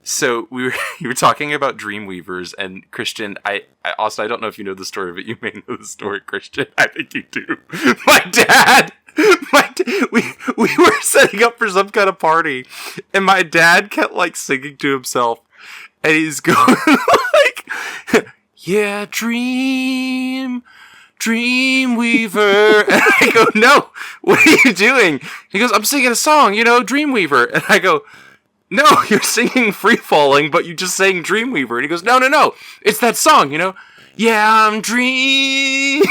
So you were talking about Dreamweavers, and Christian, Austin, I don't know if you know the story, but you may know the story, Christian. I think you do. My dad, we were setting up for some kind of party, and my dad kept like singing to himself, and he's going like, "Yeah, Dreamweaver," and I go, "No, what are you doing?" He goes, "I'm singing a song, Dreamweaver," and I go, "No, you're singing Free Falling, but you just sang Dreamweaver." And he goes, No, it's that song, Yeah, I'm Dreamweaver.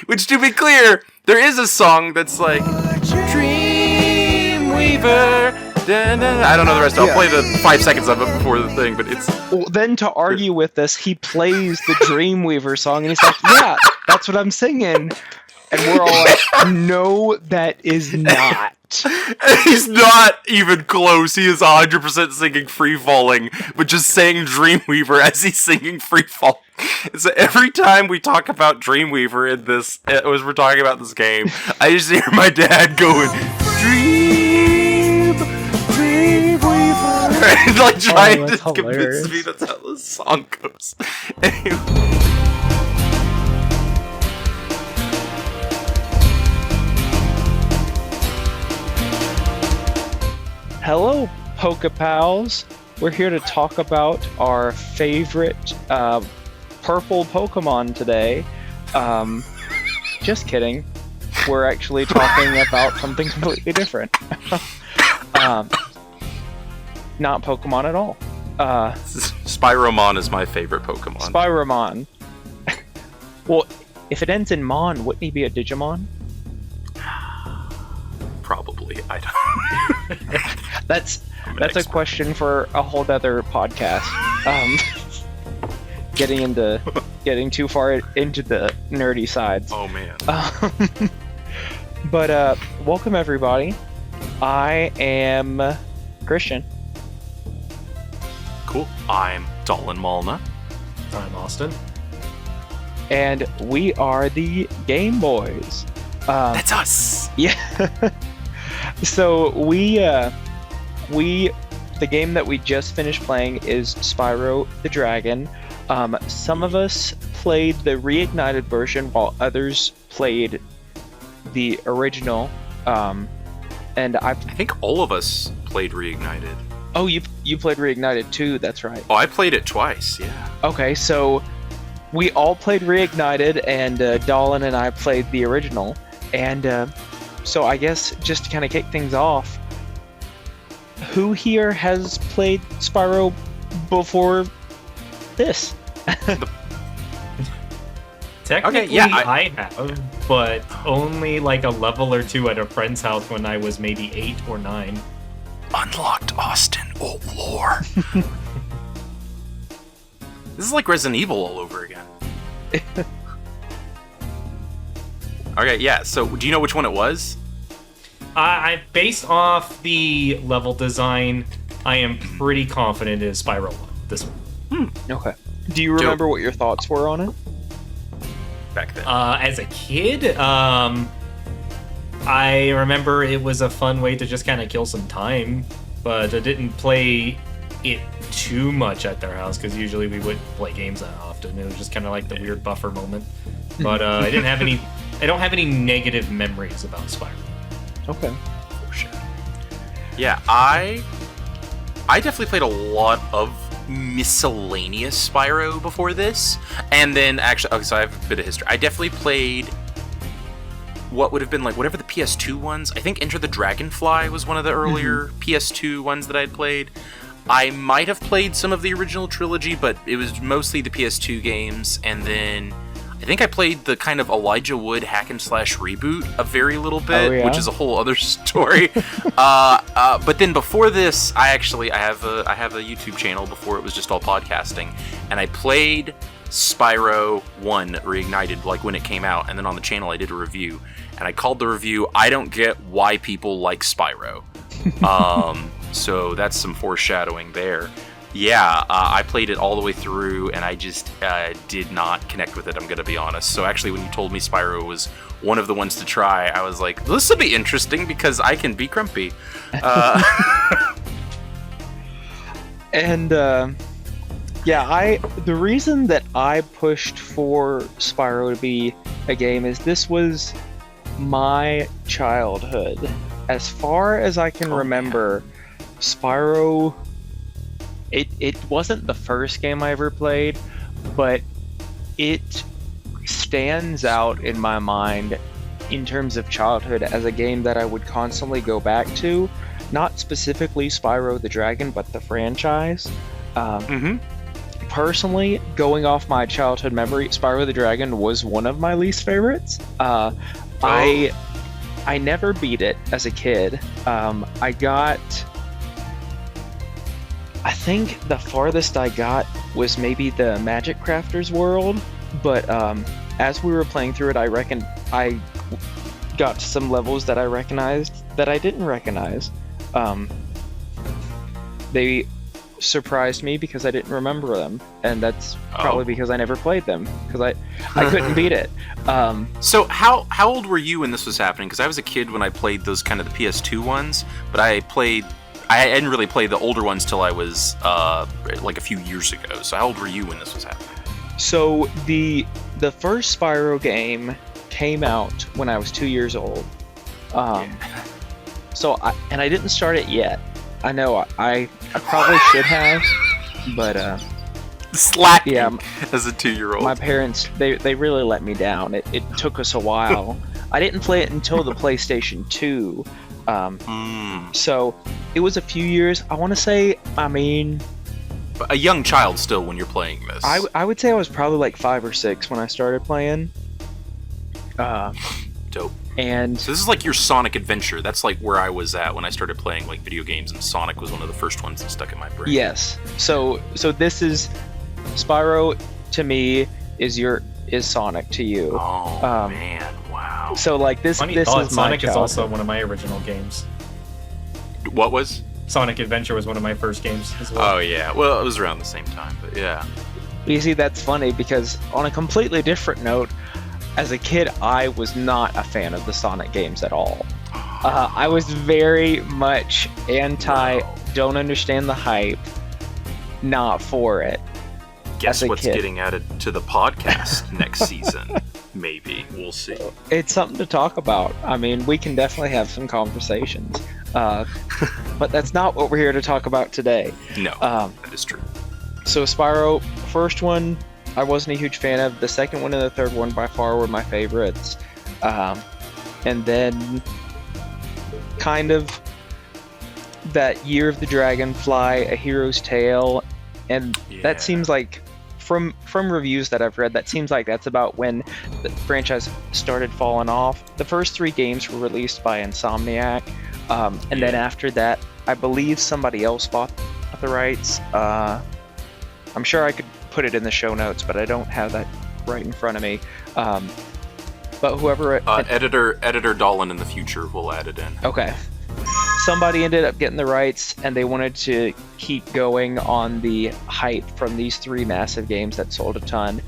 Which, to be clear, there is a song that's like, Dreamweaver. I don't know the rest. I'll play the 5 seconds of it before the thing, but it's... Well, then to argue with this, he plays the Dreamweaver song, and he's like, yeah, that's what I'm singing. And we're all like, no, that is not. He's not even close. He is 100% singing Free Falling, but just saying Dreamweaver as he's singing Free Falling. So every time we talk about Dreamweaver in this, as we're talking about this game, I just hear my dad going, Dreamweaver. And like trying to convince me that's how the song goes. Anyway. Hello, Pokepals. We're here to talk about our favorite purple Pokemon today. Just kidding. We're actually talking about something completely different. Not Pokemon at all. Spyromon is my favorite Pokemon. Spyromon. Well, if it ends in Mon, wouldn't he be a Digimon? Probably. I don't. That's a question for a whole other podcast. Getting too far into the nerdy sides. Oh man. But welcome everybody. I am Christian. Cool. I'm Dolan Malna. I'm Austin. And we are the Gameboys. That's us. Yeah. So the game that we just finished playing is Spyro the Dragon. Some of us played the reignited version while others played the original. And I think all of us played Reignited. Oh, you played Reignited too, that's right. Oh, I played it twice, yeah. Okay, so we all played Reignited, and Dolan and I played the original. And so I guess just to kind of kick things off, who here has played Spyro before this? Technically, okay, yeah, I have, but only like a level or two at a friend's house when I was maybe 8 or 9. Unlocked Austin old lore. This is like Resident Evil all over again. Okay, yeah, so do you know which one it was? I based off the level design, I am pretty confident it is Spyro 1, this one. Okay. Do you remember what your thoughts were on it? Back then. As a kid, I remember it was a fun way to just kind of kill some time, but I didn't play it too much at their house, because usually we wouldn't play games that often. It was just kind of like the weird buffer moment. But I don't have any negative memories about Spyro. Okay. For sure. Yeah, I definitely played a lot of miscellaneous Spyro before this, and then actually, okay, so I have a bit of history. I definitely played what would have been like whatever the PS2 ones. I think Enter the Dragonfly was one of the earlier PS2 ones that I'd played. I might have played some of the original Trilogy, but it was mostly the PS2 games, and then I think I played the kind of Elijah Wood hack and slash reboot a very little bit, which is a whole other story. But then before this, I have a YouTube channel before it was just all podcasting, and I played Spyro 1 Reignited like when it came out, and then on the channel I did a review, and I called the review "I don't get why people like Spyro." So that's some foreshadowing there. Yeah, I played it all the way through, and I just did not connect with it, I'm going to be honest. So actually, when you told me Spyro was one of the ones to try, I was like, this will be interesting because I can be grumpy. And yeah, the reason that I pushed for Spyro to be a game is this was my childhood. As far as I can remember, Spyro, it wasn't the first game I ever played, but it stands out in my mind in terms of childhood as a game that I would constantly go back to. Not specifically Spyro the Dragon, but the franchise. Personally, going off my childhood memory, Spyro the Dragon was one of my least favorites. I never beat it as a kid. I think the farthest I got was maybe the Magic Crafters world, but as we were playing through it, I reckon I got to some levels that I recognized that I didn't recognize. They surprised me because I didn't remember them, and that's probably because I never played them, because I couldn't beat it. So how old were you when this was happening? Because I was a kid when I played those kind of the PS2 ones, but I hadn't really played the older ones till I was like a few years ago. So how old were you when this was happening? So the first Spyro game came out when I was 2 years old. So I didn't start it yet. I know I probably should have, but slacking. Yeah, as a 2-year-old. My parents they really let me down. It took us a while. I didn't play it until the PlayStation 2. So it was a few years. I want to say, a young child still when you're playing this. I would say I was probably like 5 or 6 when I started playing. Dope. And so this is like your Sonic adventure. That's like where I was at when I started playing like video games, and Sonic was one of the first ones that stuck in my brain. Yes. So this is Spyro to me is Sonic to you. Oh man, wow. So like this Funny this thought, is my Sonic is also one of my original games. What was? Sonic Adventure was one of my first games as well. Oh yeah, well it was around the same time, but yeah. You see, that's funny because on a completely different note, as a kid, I was not a fan of the Sonic games at all. I was very much anti, don't understand the hype, not for it. Guess what's getting added to the podcast next season? Maybe. We'll see. It's something to talk about. I mean, we can definitely have some conversations. But that's not what we're here to talk about today. No, that is true. So Spyro, first one, I wasn't a huge fan of. The second one and the third one by far were my favorites. And then kind of that Year of the Dragonfly, A Hero's Tale, and that seems like from reviews that I've read, that seems like that's about when the franchise started falling off. The first 3 games were released by Insomniac, and then after that, I believe somebody else bought the rights. I'm sure I could put it in the show notes, but I don't have that right in front of me. But whoever editor Dolan in the future will add it in. Okay. Somebody ended up getting the rights, and they wanted to keep going on the hype from these 3 massive games that sold a ton,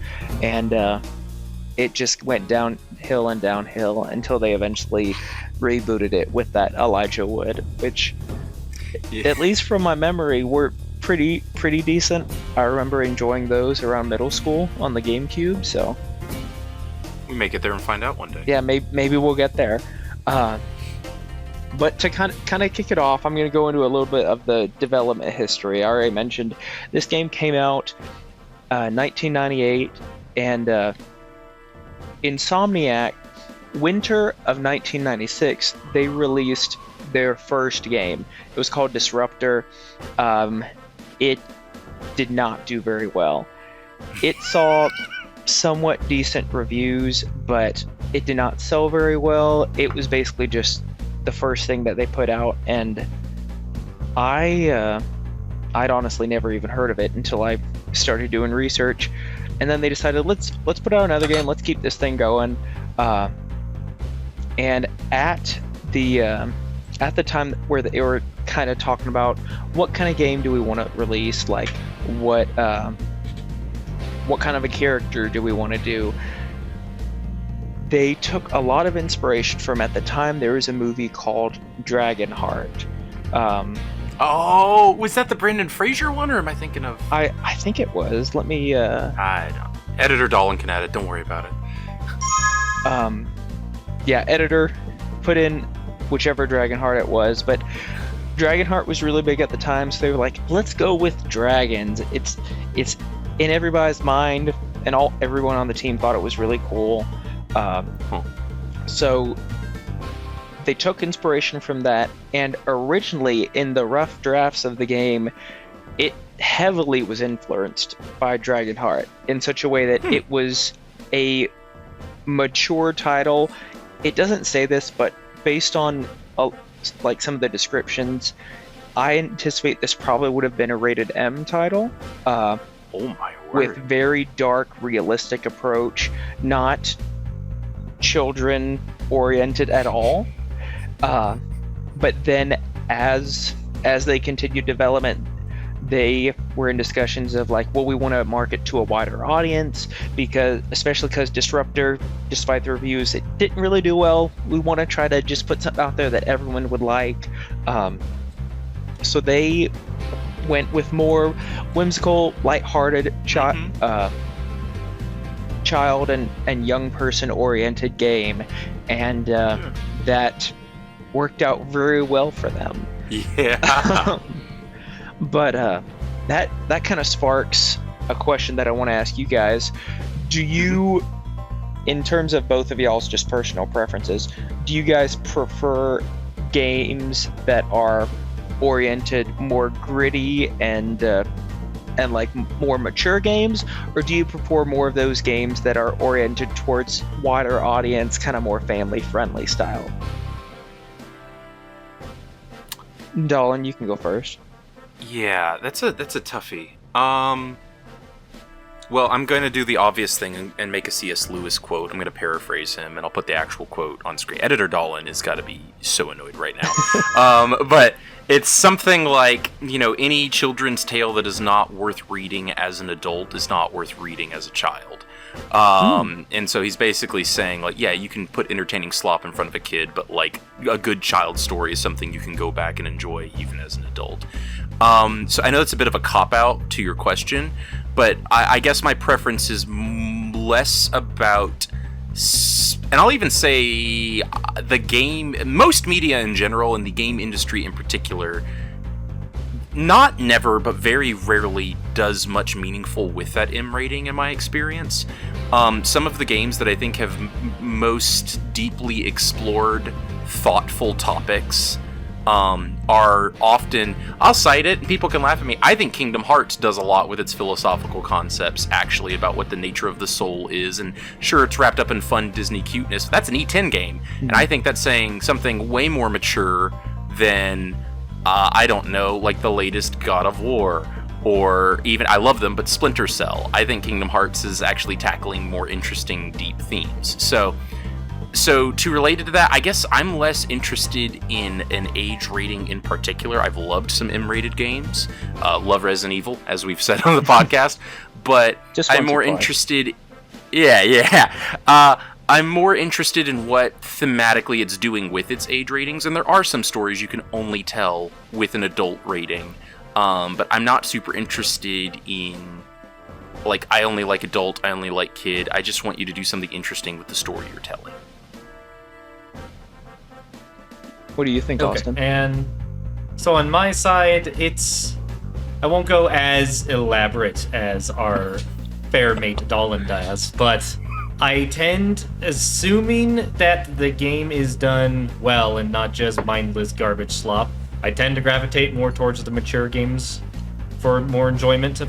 and it just went downhill and downhill until they eventually rebooted it with that Elijah Wood, which, at least from my memory, were pretty decent. I remember enjoying those around middle school on the GameCube, so we may get there and find out one day. Yeah, maybe we'll get there. But to kind of kick it off, I'm going to go into a little bit of the development history. I already mentioned this game came out 1998, and Insomniac, winter of 1996, they released their first game. It was called Disruptor. It did not do very well. It saw somewhat decent reviews, but it did not sell very well. It was basically just the first thing that they put out, and I'd honestly never even heard of it until I started doing research. And then they decided, let's put out another game, let's keep this thing going. And at the time where they were kind of talking about what kind of game do we want to release, like what kind of a character do we want to do. They took a lot of inspiration from, at the time, there was a movie called Dragonheart. Oh, was that the Brendan Fraser one, or am I thinking of... I think it was. Let me... I don't... Editor Dolan can add it, don't worry about it. Yeah, editor, put in whichever Dragonheart it was, but Dragonheart was really big at the time, so they were like, let's go with dragons. It's in everybody's mind, and everyone on the team thought it was really cool. So they took inspiration from that, and originally in the rough drafts of the game, it heavily was influenced by Dragonheart in such a way that it was a mature title. It doesn't say this, but based on like some of the descriptions, I anticipate this probably would have been a rated M title. Oh my word. With very dark, realistic approach, not children oriented at all. But then as they continued development, they were in discussions of like, well, we want to market to a wider audience, especially because Disruptor, despite the reviews, it didn't really do well. We want to try to just put something out there that everyone would like. So they went with more whimsical, lighthearted, child and young person oriented game, and that worked out very well for them. Yeah. But that kind of sparks a question that I want to ask you guys. Do you, in terms of both of y'all's just personal preferences, do you guys prefer games that are oriented more gritty and like more mature games, or do you prefer more of those games that are oriented towards wider audience, kind of more family friendly style? Dolan, you can go first. Yeah, that's a toughie. Well, I'm going to do the obvious thing and make a C.S. Lewis quote. I'm going to paraphrase him, and I'll put the actual quote on screen. Editor Dolan has got to be so annoyed right now. But it's something like, any children's tale that is not worth reading as an adult is not worth reading as a child. And so he's basically saying, like, yeah, you can put entertaining slop in front of a kid, but, like, a good child story is something you can go back and enjoy even as an adult. So I know it's a bit of a cop-out to your question, but I guess my preference is less about... And I'll even say the game... Most media in general, and the game industry in particular, not never, but very rarely does much meaningful with that M rating in my experience. Some of the games that I think have most deeply explored thoughtful topics are often, I'll cite it and people can laugh at me, I think Kingdom Hearts does a lot with its philosophical concepts actually about what the nature of the soul is, and sure, it's wrapped up in fun Disney cuteness. That's an E10 game, and I think that's saying something way more mature than I don't know, like the latest God of War, or even, I love them, but Splinter Cell. I think Kingdom Hearts is actually tackling more interesting, deep themes. So to relate it to that, I guess I'm less interested in an age rating in particular. I've loved some M-rated games. Love Resident Evil, as we've said on the podcast. But I'm more interested... I'm more interested in what thematically it's doing with its age ratings. And there are some stories you can only tell with an adult rating. But I'm not super interested in... Like, I only like adult, I only like kid. I just want you to do something interesting with the story you're telling. What do you think, Austin? And so on my side, I won't go as elaborate as our fair mate Dolan does, but I tend, assuming that the game is done well and not just mindless garbage slop, I tend to gravitate more towards the mature games for more enjoyment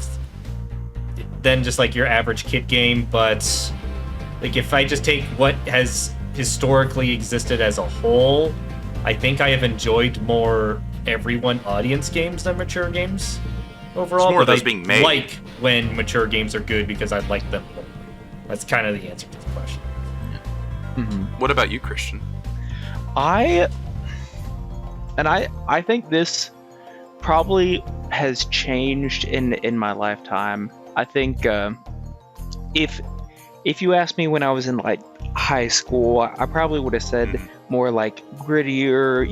than just like your average kid game. But like if I just take what has historically existed as a whole, I think I have enjoyed more everyone audience games than mature games overall. It's more of those being made. Like when mature games are good because I like them more. That's kind of the answer to the question. Mm-hmm. What about you, Christian? I think this probably has changed in my lifetime. I think if you asked me when I was in like high school, I probably would have said more like grittier,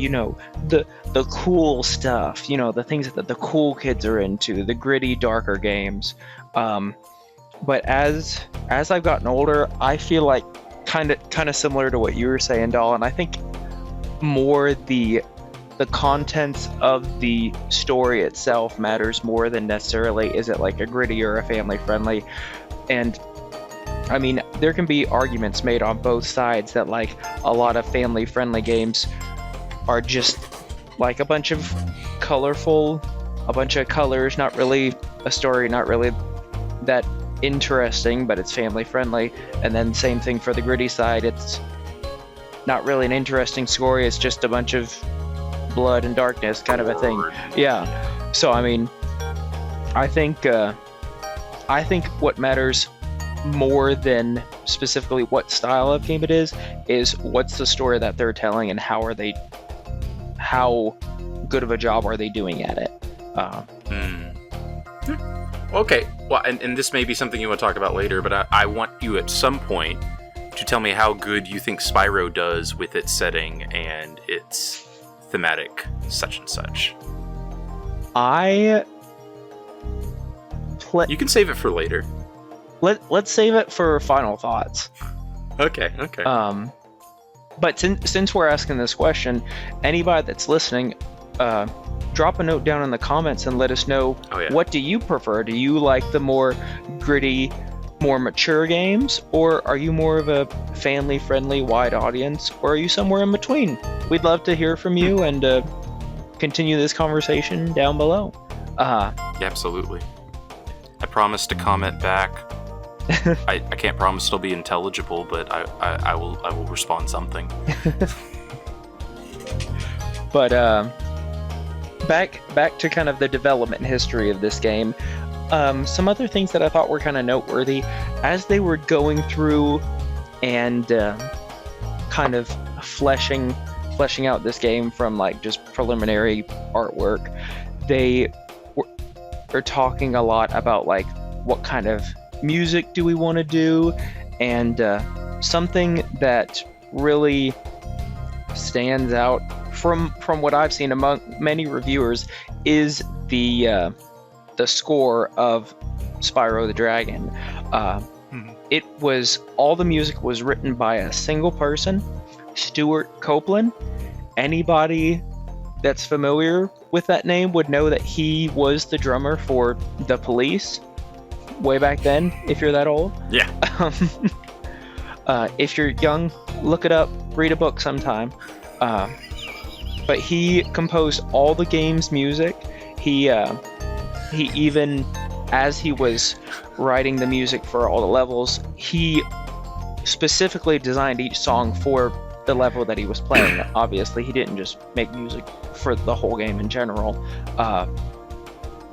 the cool stuff, the things that the cool kids are into, the gritty, darker games. But as I've gotten older, I feel like kind of similar to what you were saying, Doll, and I think more the contents of the story itself matters more than necessarily is it like a gritty or a family friendly. And I mean, there can be arguments made on both sides that like a lot of family friendly games are just like a bunch of colorful, a bunch of colors, not really a story, not really that interesting, but it's family friendly. And then same thing for the gritty side, it's not really an interesting story, it's just a bunch of blood and darkness kind of a thing. Yeah. So I mean, I think what matters more than specifically what style of game it is what's the story that they're telling and how good of a job are they doing at it. Okay, well, and this may be something you want to talk about later, but I want you at some point to tell me how good you think Spyro does with its setting and its thematic such and such. You can save it for later. Let's save it for final thoughts. Okay. But since we're asking this question, anybody that's listening, drop a note down in the comments and let us know what do you prefer? Do you like the more gritty, more mature games, or are you more of a family-friendly, wide audience, or are you somewhere in between? We'd love to hear from you and continue this conversation down below. Absolutely. I promise to comment back. I can't promise it'll be intelligible, but I will respond something. But back to kind of the development history of this game. Some other things that I thought were kind of noteworthy as they were going through and kind of fleshing out this game from like just preliminary artwork. They were talking a lot about like what kind of music do we want to do, and something that really stands out from what I've seen among many reviewers is the score of Spyro the Dragon. It was all the music was written by a single person, Stuart Copeland. Anybody that's familiar with that name would know that he was the drummer for The Police way back then, if you're that old. Yeah. If you're young, look it up, read a book sometime. But he composed all the game's music. He even, as he was writing the music for all the levels, he specifically designed each song for the level that he was playing. Obviously, he didn't just make music for the whole game in general.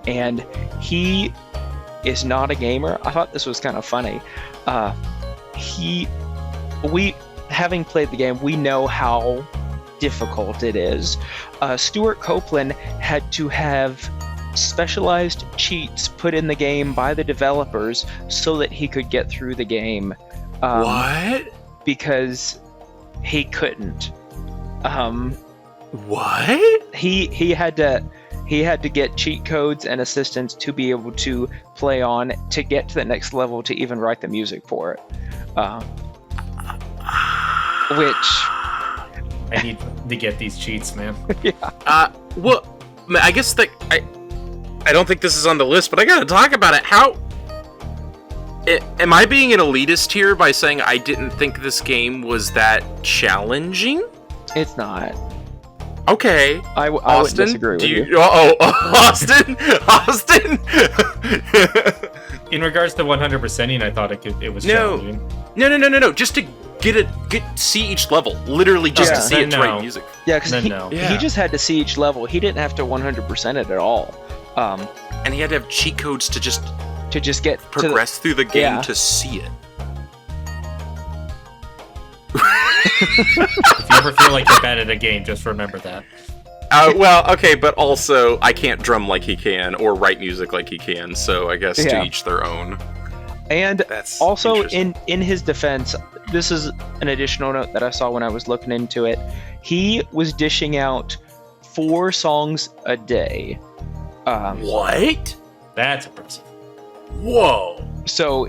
And he is not a gamer. I thought this was kind of funny. We, having played the game, we know how difficult it is. Stuart Copeland had to have specialized cheats put in the game by the developers so that he could get through the game. What? Because he couldn't. What? He had to get cheat codes and assistance to be able to play on to get to the next level to even write the music for it. Which I need to get these cheats, man. Yeah. Well, I guess that I don't think this is on the list, but I gotta talk about it. Am I being an elitist here by saying I didn't think this game was that challenging? It's not. Okay. I would disagree with you. Austin? Austin? In regards to 100%ing, I thought it was challenging. No. Just to see each level. Literally just to see it write music. Yeah, because he just had to see each level. He didn't have to 100% it at all. And he had to have cheat codes to just get progress through the game to see it. If you ever feel like you're bad at a game, just remember that. Well, okay, but also I can't drum like he can or write music like he can, so I guess to each their own. And That's also, in his defense, this is an additional note that I saw when I was looking into it. He was dishing out 4 songs a day. What? That's impressive. Whoa. So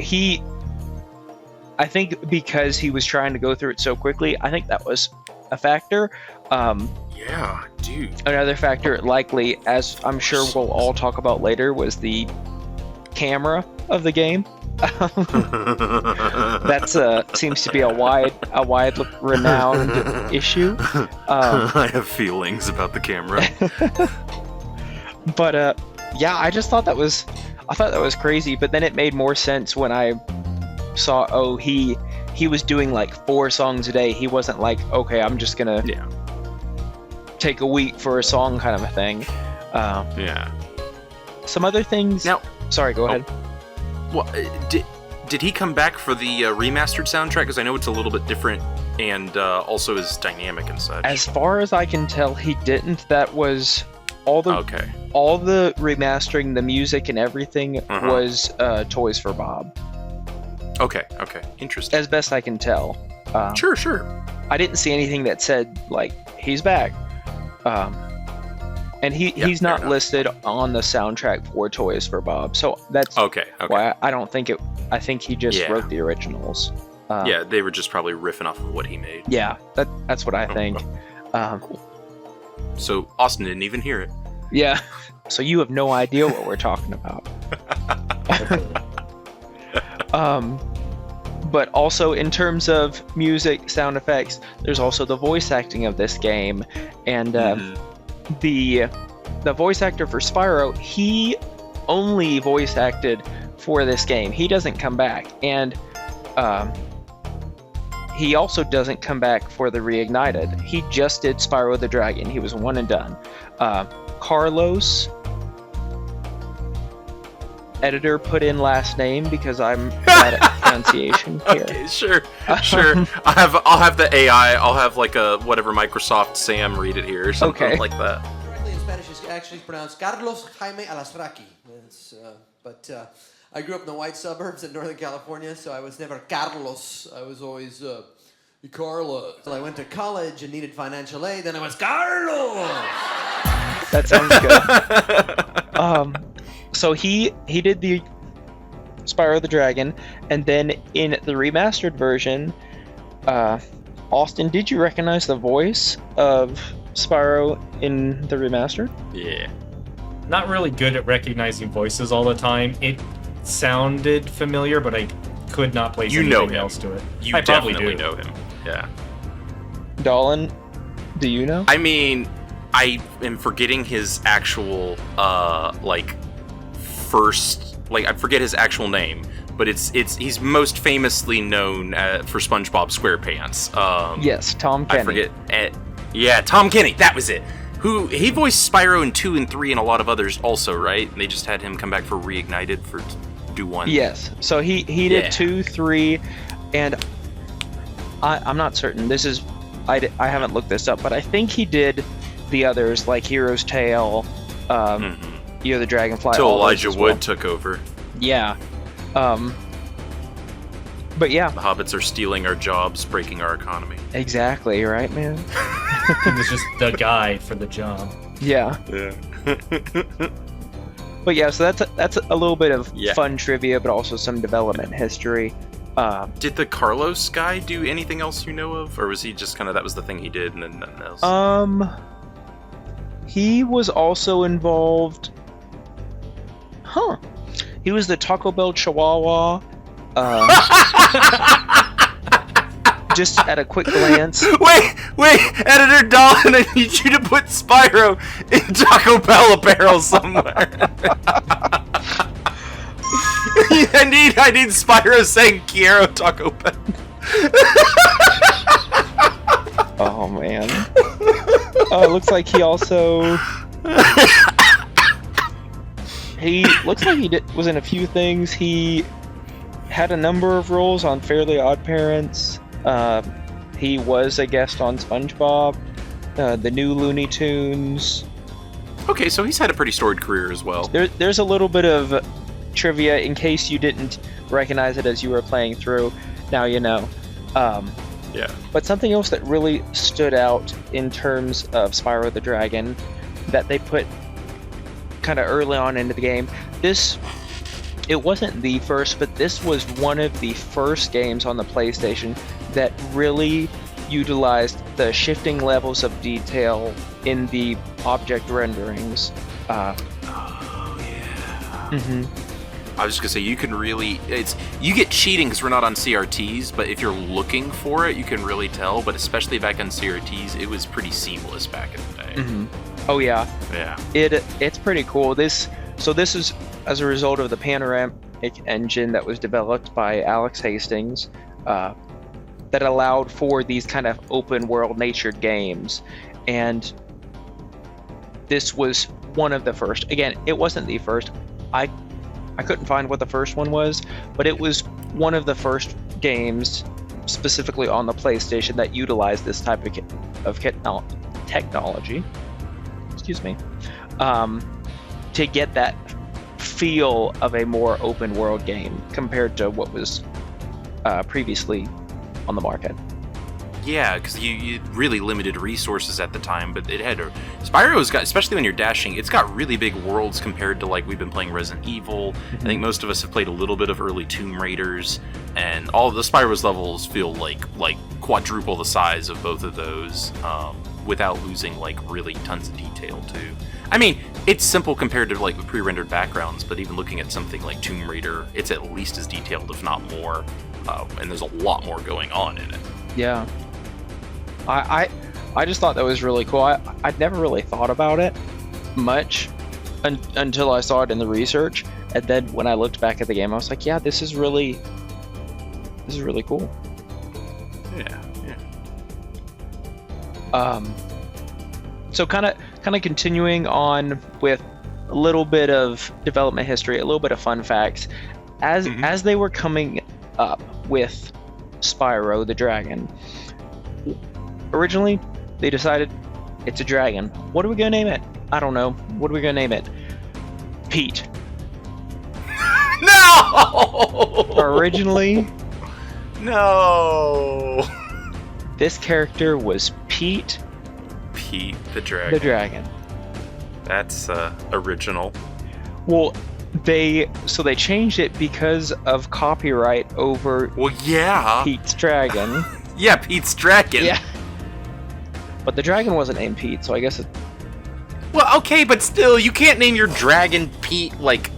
I think because he was trying to go through it so quickly, I think that was a factor. Yeah, dude. Another factor, likely, as I'm sure we'll all talk about later, was the camera of the game. That's seems to be a wide renowned issue. I have feelings about the camera. But yeah, I just thought that was crazy. But then it made more sense when I saw he was doing like 4 songs a day. He wasn't like, okay, I'm just gonna take a week for a song kind of a thing. Some other things. Now, sorry, go ahead. Well, did he come back for the remastered soundtrack? Because I know it's a little bit different and also is dynamic and such. As far as I can tell, he didn't. That was all the remastering, the music and everything was Toys for Bob. Okay, interesting. As best I can tell. Sure. I didn't see anything that said like he's back. And he's not listed on the soundtrack for Toys for Bob, so that's why I don't think it. I think he just wrote the originals. They were just probably riffing off of what he made. Yeah, that's what I think. Cool. So Austin didn't even hear it. Yeah, so you have no idea what we're talking about. But also in terms of music, sound effects, there's also the voice acting of this game, and the voice actor for Spyro, he only voice acted for this game. He doesn't come back, and he also doesn't come back for the Reignited. He just did Spyro the Dragon. He was one and done. Carlos, editor, put in last name because I'm bad at pronunciation here. Okay, sure. I'll have the AI. I'll have like a whatever Microsoft Sam read it here or something like that. Correctly in Spanish is actually pronounced Carlos Jaime Alasraqui. But I grew up in the white suburbs in Northern California, so I was never Carlos. I was always Carlos. So I went to college and needed financial aid, then I was Carlos. That sounds good. So he did the Spyro the Dragon, and then in the remastered version, Austin, did you recognize the voice of Spyro in the remastered? Yeah. Not really good at recognizing voices all the time. It sounded familiar, but I could not place anything else to it. You definitely know him. Yeah. Dolan, do you know? I mean, I am forgetting his actual I forget his actual name, but he's most famously known for SpongeBob SquarePants. Yes, Tom Kenny. I forget. Tom Kenny. That was it. He voiced Spyro in 2 and 3 and a lot of others also, right? They just had him come back for Reignited for do 1. Yes. So he did 2, 3, and I'm not certain. I haven't looked this up, but I think he did the others like Hero's Tale, Year of the Dragonfly. Till Elijah Wood took over. Yeah. But yeah. The hobbits are stealing our jobs, breaking our economy. Exactly, right, man? He was just the guy for the job. Yeah. But yeah, so that's a little bit of fun trivia, but also some development history. Did the Carlos guy do anything else you know of, or was he just kind of that was the thing he did and then nothing else? He was also involved. He was the Taco Bell Chihuahua. Just at a quick glance. Wait, Editor Dolan, I need you to put Spyro in Taco Bell apparel somewhere. I need Spyro saying Quiero Taco Bell. Oh man. Oh, it looks like he also. He looks like he was in a few things. He had a number of roles on Fairly Odd Parents. He was a guest on SpongeBob. the new Looney Tunes. Okay, so he's had a pretty storied career as well. There's a little bit of trivia in case you didn't recognize it as you were playing through. Now you know. Yeah. But something else that really stood out in terms of Spyro the Dragon that they put kind of early on into the game, it wasn't the first, but this was one of the first games on the PlayStation that really utilized the shifting levels of detail in the object renderings. Oh yeah. Mm-hmm. I was just gonna say you can really you get cheating because we're not on CRTs, but if you're looking for it, you can really tell. But especially back on CRTs, it was pretty seamless back in the day. Mm-hmm. Oh yeah. Yeah. It's pretty cool. This is as a result of the panoramic engine that was developed by Alex Hastings, that allowed for these kind of open world natured games, and this was one of the first. Again, it wasn't the first. I couldn't find what the first one was, but it was one of the first games specifically on the PlayStation that utilized this type of technology. Excuse me. To get that feel of a more open world game compared to what was previously on the market. Yeah, because you really limited resources at the time, but it had Spyro's got, especially when you're dashing, it's got really big worlds compared to like we've been playing Resident Evil. I think most of us have played a little bit of early Tomb Raiders, and all of the Spyro's levels feel like quadruple the size of both of those, without losing like really tons of detail too. I mean, it's simple compared to like the pre-rendered backgrounds, but even looking at something like Tomb Raider, it's at least as detailed, if not more, and there's a lot more going on in it. Yeah. I just thought that was really cool. I'd never really thought about it much until I saw it in the research, and then when I looked back at the game, I was like, yeah, this is really cool. Yeah. So kind of continuing on with a little bit of development history, a little bit of fun facts. As they were coming up with Spyro the Dragon, originally they decided it's a dragon. What are we gonna name it? I don't know. What are we gonna name it? Pete. No! Originally, no! this character was Pete the Dragon. the Dragon. That's original. Well, they changed it because of copyright over Well, yeah. Pete's Dragon. Yeah, Pete's Dragon. Yeah. But the dragon wasn't named Pete, so I guess it... Well, okay, but still, you can't name your dragon Pete, like,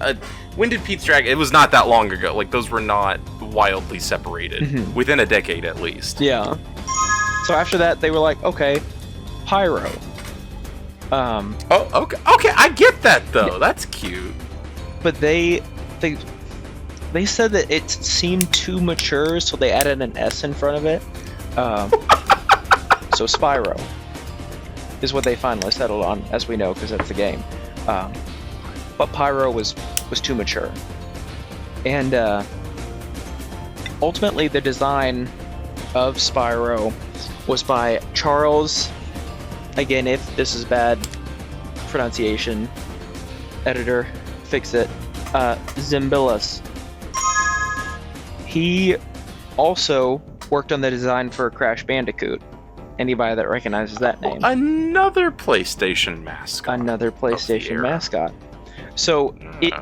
when did Pete's Dragon... It was not that long ago. Like, those were not wildly separated. Within a decade, at least. Yeah. So after that, they were like, okay, Pyro. Oh, okay. Okay, I get that, though. Yeah. That's cute. But they said that it seemed too mature, so they added an S in front of it. So Spyro is what they finally settled on, as we know, because that's the game. But Pyro was too mature. And ultimately, the design of Spyro was by Charles. Again, if this is bad pronunciation, editor, fix it. Zimbilus. He also worked on the design for Crash Bandicoot. Anybody that recognizes that name. Another PlayStation mascot. Another PlayStation mascot. So,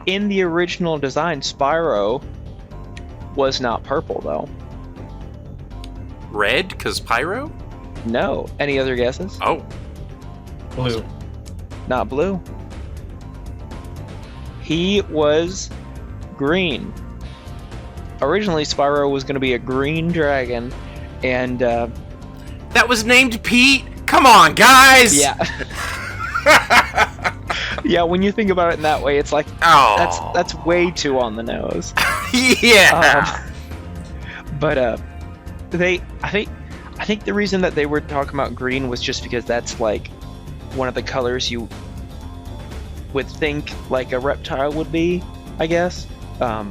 in the original design, Spyro was not purple, though. Red? Because Pyro? No. Any other guesses? Oh. Blue. Not blue. He was green. Originally, Spyro was going to be a green dragon, and... that was named Pete? Come on, guys! Yeah. Yeah, when you think about it in that way, it's like, oh. that's way too on the nose. Yeah! But I think the reason that they were talking about green was just because that's like one of the colors you would think like a reptile would be, I guess. I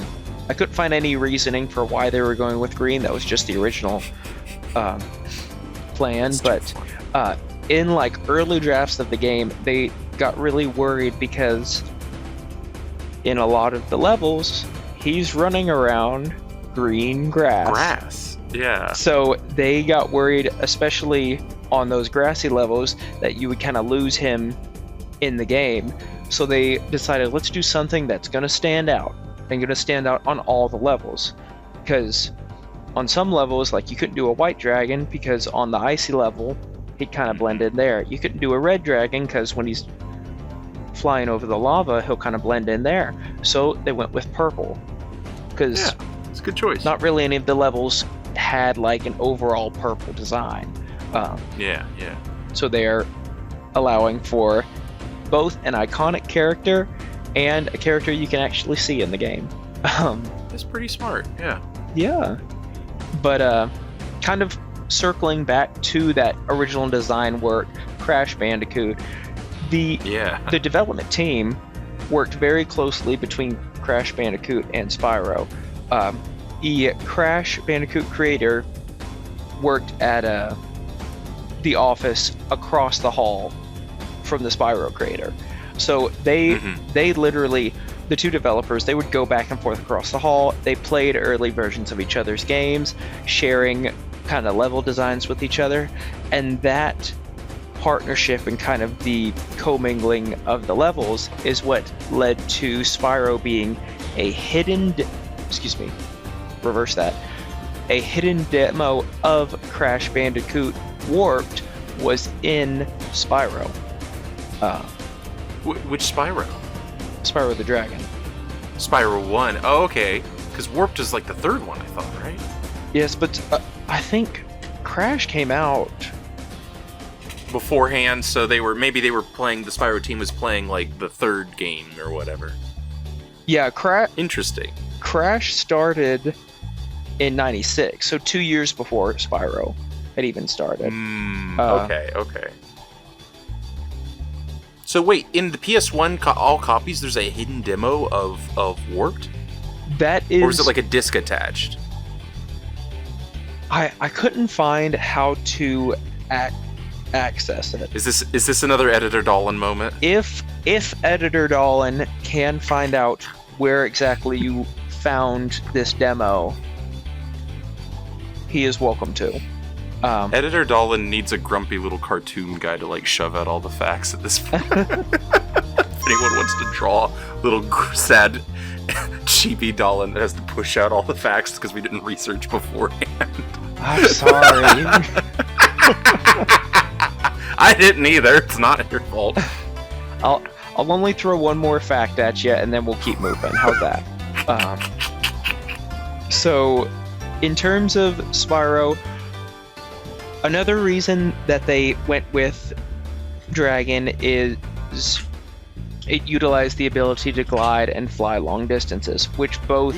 couldn't find any reasoning for why they were going with green. That was just the original plan. But in like early drafts of the game, they got really worried because in a lot of the levels, he's running around green grass. Yeah. So they got worried, especially on those grassy levels, that you would kind of lose him in the game. So they decided, let's do something that's going to stand out and going to stand out on all the levels. Because on some levels, like you couldn't do a white dragon because on the icy level, he'd kind of blend in there. You couldn't do a red dragon because when he's flying over the lava, he'll kind of blend in there. So they went with purple. Because it's a good choice. not really any of the levels had like an overall purple design. Yeah. So they're allowing for both an iconic character and a character you can actually see in the game. That's pretty smart. Yeah. Yeah. But kind of circling back to that original design work, Crash Bandicoot, the development team worked very closely between Crash Bandicoot and Spyro. The Crash Bandicoot creator worked at the office across the hall from the Spyro creator. So they literally, the two developers, they would go back and forth across the hall. They played early versions of each other's games, sharing kind of level designs with each other, and that partnership and kind of the commingling of the levels is what led to Spyro being a hidden demo of Crash Bandicoot Warped was in Spyro. Which Spyro? Spyro the Dragon. Spyro 1. Oh, okay. Because Warped is like the third one, I thought, right? Yes, but I think Crash came out beforehand, so they were playing, the Spyro team was playing like the third game or whatever. Yeah, Interesting. Crash started in 96, so 2 years before Spyro had even started. Okay. So wait, in the PS1 all copies, there's a hidden demo of Warped? That is... Or is it like a disc attached? I couldn't find how to access it. Is this another Editor Dolan moment? If Editor Dolan can find out where exactly you found this demo, he is welcome to. Editor Dolan needs a grumpy little cartoon guy to like shove out all the facts at this point. If anyone wants to draw little sad, cheapy Dolan that has to push out all the facts because we didn't research beforehand. I'm sorry. I didn't either. It's not your fault. I'll only throw one more fact at you, and then we'll keep moving. How's that? So, in terms of Spyro, another reason that they went with Dragon is it utilized the ability to glide and fly long distances, which both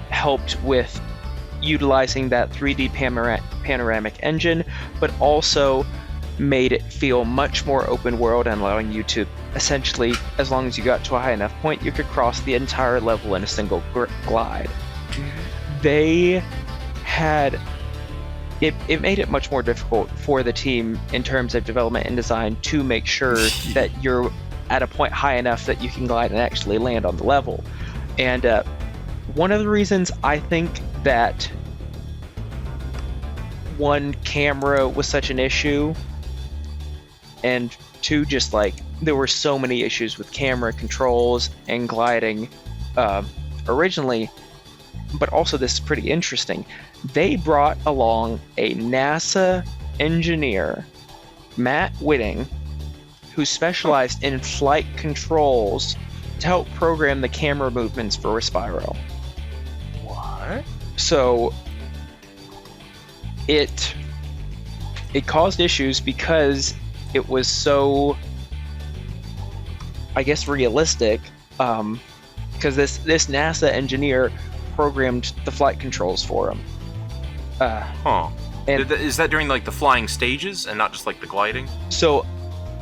helped with utilizing that 3D panoramic engine, but also made it feel much more open world and allowing you to essentially, as long as you got to a high enough point, you could cross the entire level in a single glide. They had... It made it much more difficult for the team in terms of development and design to make sure that you're at a point high enough that you can glide and actually land on the level. And one of the reasons I think that one, camera was such an issue, and two, just like there were so many issues with camera controls and gliding originally, but also this is pretty interesting. They brought along a NASA engineer, Matt Whitting, who specialized in flight controls to help program the camera movements for Spyro. What? So it caused issues because it was so, I guess, realistic, because this NASA engineer programmed the flight controls for him. And is that during like the flying stages and not just like the gliding? So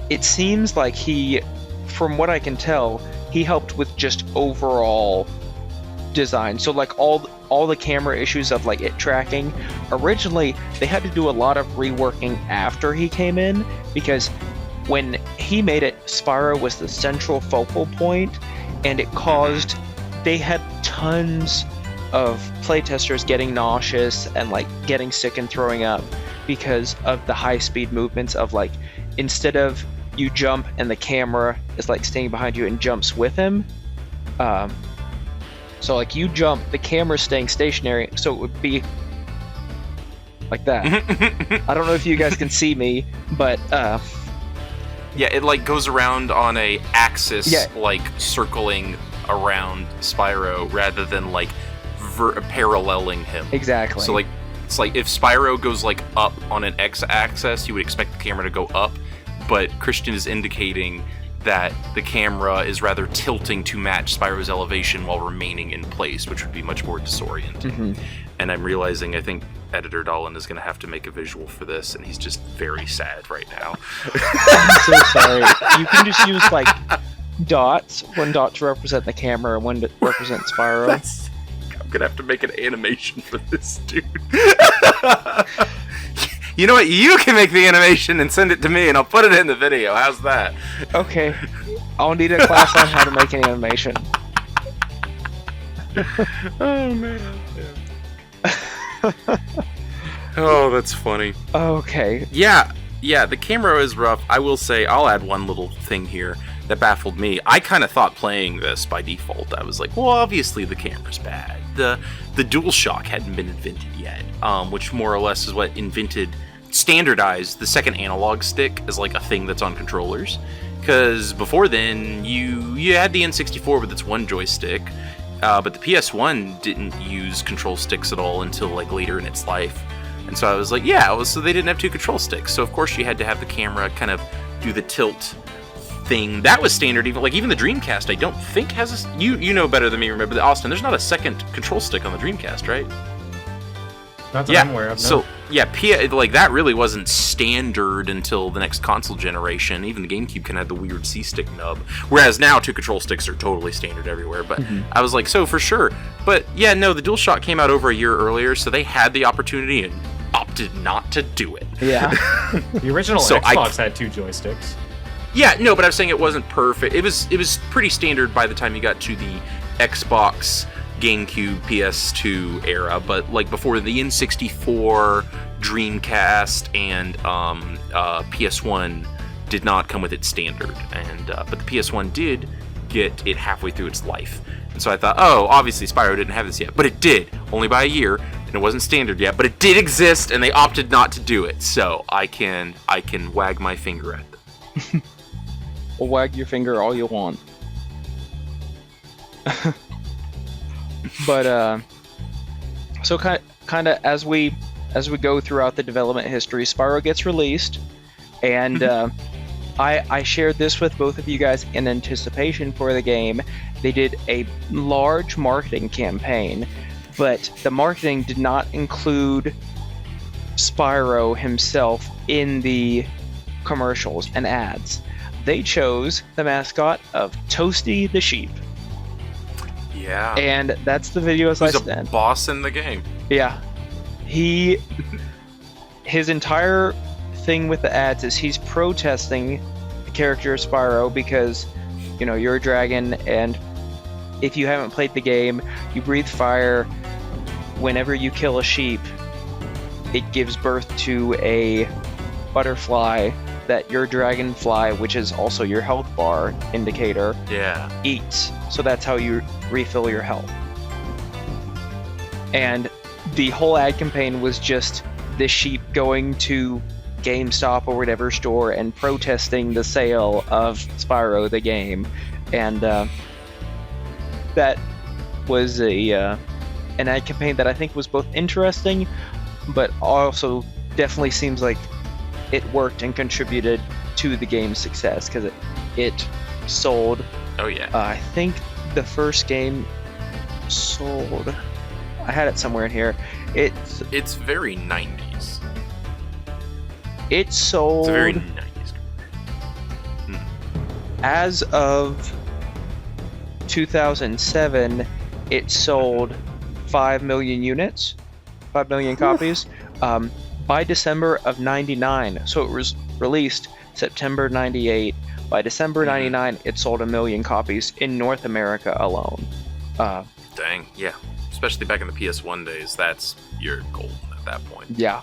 it seems like he, from what I can tell, he helped with just overall design. So like all the camera issues of like it tracking, originally they had to do a lot of reworking after he came in, because when he made it, Spyro was the central focal point, and it caused, they had tons of playtesters getting nauseous and like getting sick and throwing up because of the high speed movements of like, instead of you jump and the camera is like staying behind you and jumps with him, so like you jump, the camera's staying stationary, so it would be like that. I don't know if you guys can see me, but yeah, it like goes around on a axis, Yeah. like circling around Spyro rather than like paralleling him. exactly. So like, it's like if Spyro goes like up on an x-axis, you would expect the camera to go up, but Christian is indicating that the camera is rather tilting to match Spyro's elevation while remaining in place, which would be much more disorienting. Mhm. And I'm realizing I think editor Dolan is going to have to make a visual for this, and he's just very sad right now. I'm so sorry. You can just use like dots, one dot to represent the camera and one to represent Spyro. I'm going to have to make an animation for this, dude. You know what? You can make the animation and send it to me, and I'll put it in the video. How's that? Okay, I'll need a class on how to make an animation. Oh, man. Oh, that's funny. Okay. Yeah, the camera is rough. I will say, I'll add one little thing here that baffled me. I kind of thought playing this by default, I was like, well, obviously the camera's bad. The DualShock hadn't been invented yet, which more or less is what standardized the second analog stick as like a thing that's on controllers. Because before then, you had the N64 with its one joystick, but the PS1 didn't use control sticks at all until like later in its life. And so I was like, so they didn't have two control sticks. So of course you had to have the camera kind of do the tilt thing. That was standard. Even the Dreamcast, I don't think has a, you know better than me. Remember, Austin, there's not a second control stick on the Dreamcast, right? Not that I'm aware of. No. So like that really wasn't standard until the next console generation. Even the GameCube can have the weird C-stick nub, whereas now two control sticks are totally standard everywhere. But I was like, so for sure. But yeah, no, the DualShock came out over a year earlier, so they had the opportunity and opted not to do it. Yeah. The original So Xbox had two joysticks. Yeah, no, but I was saying it wasn't perfect. It was pretty standard by the time you got to the Xbox, GameCube, PS2 era, but like before the N64, Dreamcast, and PS1 did not come with its standard, and but the PS1 did get it halfway through its life. And so I thought, oh, obviously Spyro didn't have this yet, but it did, only by a year, and it wasn't standard yet, but it did exist, and they opted not to do it. So I can wag my finger at them. Well, wag your finger all you want. But so kind of as we go throughout the development history, Spyro gets released, and I shared this with both of you guys in anticipation for the game. They did a large marketing campaign, but the marketing did not include Spyro himself in the commercials and ads. They chose the mascot of Toasty the sheep. Yeah. And that's the video as I Who's a stand. boss in the game. Yeah. His entire thing with the ads is he's protesting the character of Spyro because, you know, you're a dragon, and if you haven't played the game, you breathe fire. Whenever you kill a sheep, it gives birth to a butterfly that your dragonfly, which is also your health bar indicator, eats. So that's how you refill your health. And the whole ad campaign was just this sheep going to GameStop or whatever store and protesting the sale of Spyro the game. And that was an ad campaign that I think was both interesting, but also definitely seems like it worked and contributed to the game's success, because it sold. Oh yeah. I think the first game sold. I had it somewhere in here. It's very 90s. It sold. It's a very 90s. As of 2007, it sold 5 million units, 5 million copies, by December of 99. So it was released September 98. By December 99, it sold 1 million copies in North America alone. Dang, yeah. Especially back in the PS1 days, that's your goal at that point. Yeah.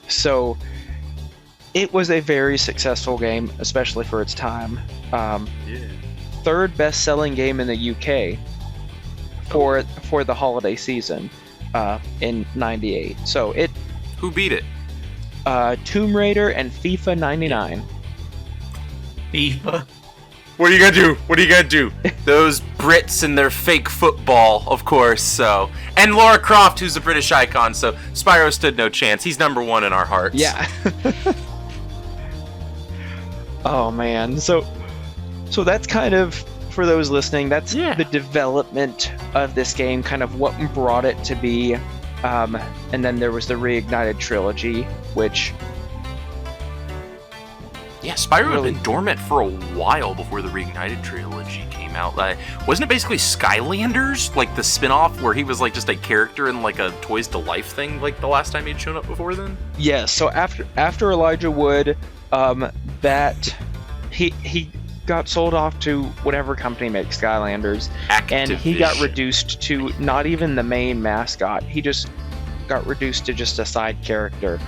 So it was a very successful game, especially for its time. Third best-selling game in the UK for the holiday season in '98. So it. Who beat it? Tomb Raider and FIFA 99. FIFA. What are you gonna do? What are you gonna do? Those Brits and their fake football, of course. So, and Lara Croft, who's a British icon. So Spyro stood no chance. He's number one in our hearts. Yeah. Oh man. So that's kind of, for those listening, that's the development of this game, kind of what brought it to be. And then there was the Reignited Trilogy, which... Yeah, Spyro had been dormant for a while before the Reignited Trilogy came out. Wasn't it basically Skylanders? Like the spin-off where he was like just a character in like a Toys to Life thing, like the last time he'd shown up before then? Yeah, so after Elijah Wood, that he got sold off to whatever company makes Skylanders, and he got reduced to not even the main mascot. He just got reduced to just a side character.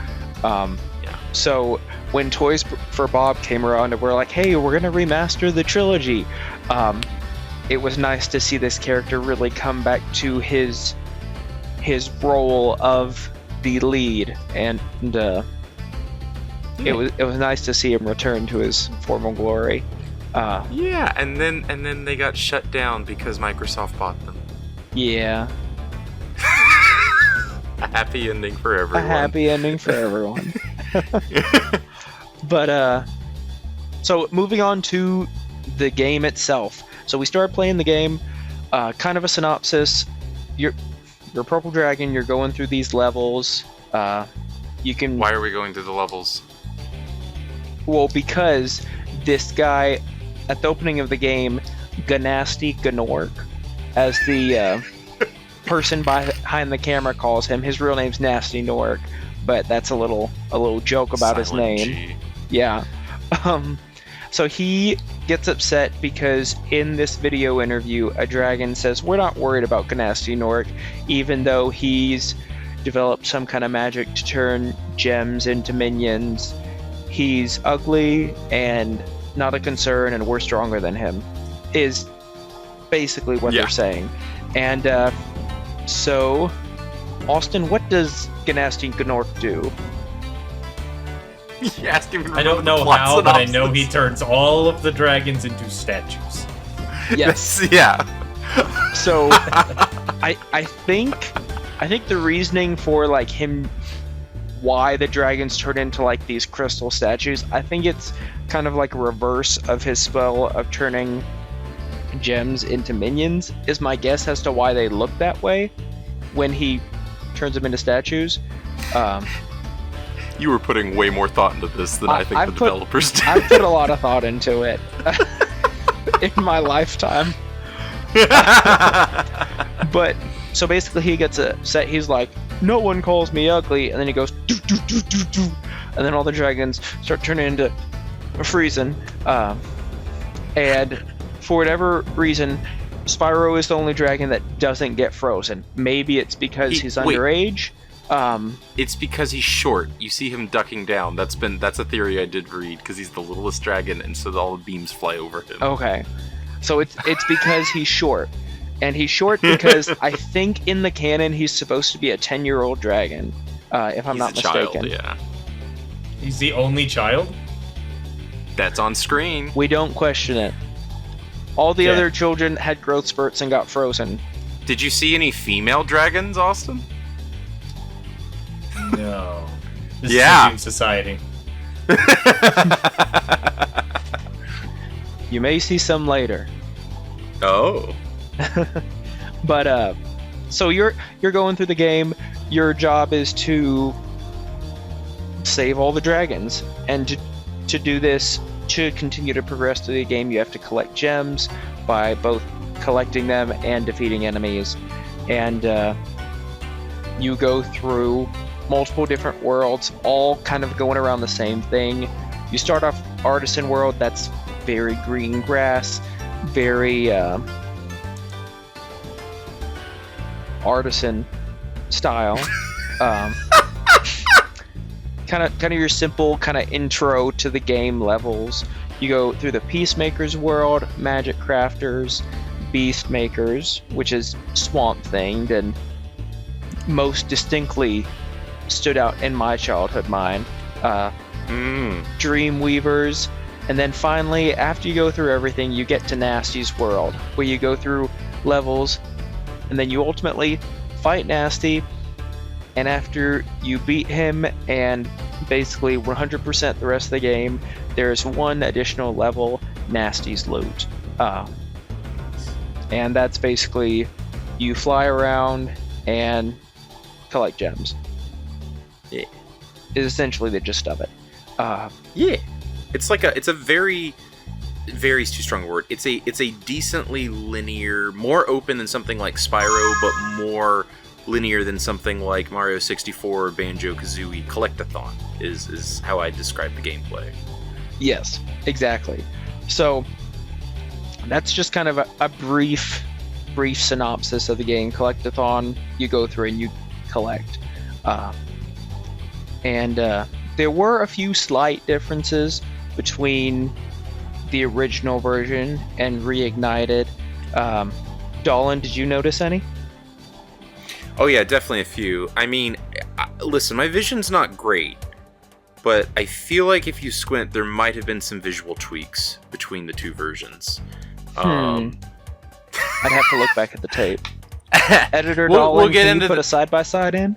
So when Toys for Bob came around and we're like, hey, we're gonna remaster the trilogy, it was nice to see this character really come back to his role of the lead, and it was nice to see him return to his former glory. And then they got shut down because Microsoft bought them. Yeah. A happy ending for everyone. A happy ending for everyone. But so moving on to the game itself. So we started playing the game. Kind of a synopsis. You're a purple dragon. You're going through these levels. You can. Why are we going through the levels? Well, because this guy at the opening of the game, Ganasty Gnork, as the person behind the camera calls him. His real name's Nasty Nork, but that's a little joke about his name. G. Yeah. So he gets upset because in this video interview, a dragon says, we're not worried about Ganasty Nork, even though he's developed some kind of magic to turn gems into minions. He's ugly and not a concern, and we're stronger than him, is basically what they're saying. And so, Austin, what does Ganasty Gnork do? I don't know how, but I know he turns all of the dragons into statues. Yes. Yeah. So, I think the reasoning for like him, why the dragons turn into like these crystal statues, I think it's kind of like a reverse of his spell of turning gems into minions, is my guess as to why they look that way when he turns them into statues. You were putting way more thought into this than I think the developers did. I've put a lot of thought into it in my lifetime. But so basically he gets upset. He's like, no one calls me ugly, and then he goes doo, doo, doo, doo, doo. And then all the dragons start turning into freezing. And for whatever reason, Spyro is the only dragon that doesn't get frozen. Maybe it's because he's underage. It's because he's short. You see him ducking down. That's a theory I did read, because he's the littlest dragon, and so all the beams fly over him. Okay, so it's because he's short, and he's short because I think in the canon he's supposed to be a 10-year-old dragon, if I'm not mistaken. Child, yeah. He's the only child? That's on screen. We don't question it. All the other children had growth spurts and got frozen. Did you see any female dragons, Austin? No. This is a Doom Society. You may see some later. Oh. But so you're going through the game. Your job is to save all the dragons, and to do this, to continue to progress through the game, you have to collect gems by both collecting them and defeating enemies. and you go through multiple different worlds, all kind of going around the same thing. You start off Artisan World, that's very green grass, very artisan style. Kind of your simple kind of intro to the game levels. You go through the Peacemakers world, Magic Crafters, Beast Makers, which is Swamp themed and most distinctly stood out in my childhood mind. Dream Weavers, and then finally, after you go through everything, you get to Nasty's world, where you go through levels, and then you ultimately fight Nasty. And after you beat him and basically 100% the rest of the game, there's one additional level, Nasty's Loot. And that's basically you fly around and collect gems. Yeah. Is essentially the gist of it. Yeah. It's a very is too strong a word. It's a decently linear, more open than something like Spyro, but more linear than something like Mario 64 or Banjo-Kazooie Collectathon is how I describe the gameplay. Yes, exactly. So that's just kind of a brief synopsis of the game. Collectathon, you go through and you collect. And there were a few slight differences between the original version and Reignited. Dolan, did you notice any? Oh yeah, definitely a few. I mean, listen, my vision's not great, but I feel like if you squint, there might have been some visual tweaks between the two versions. I'd have to look back at the tape. Editor we'll Dolan, get can into you put a side-by-side in?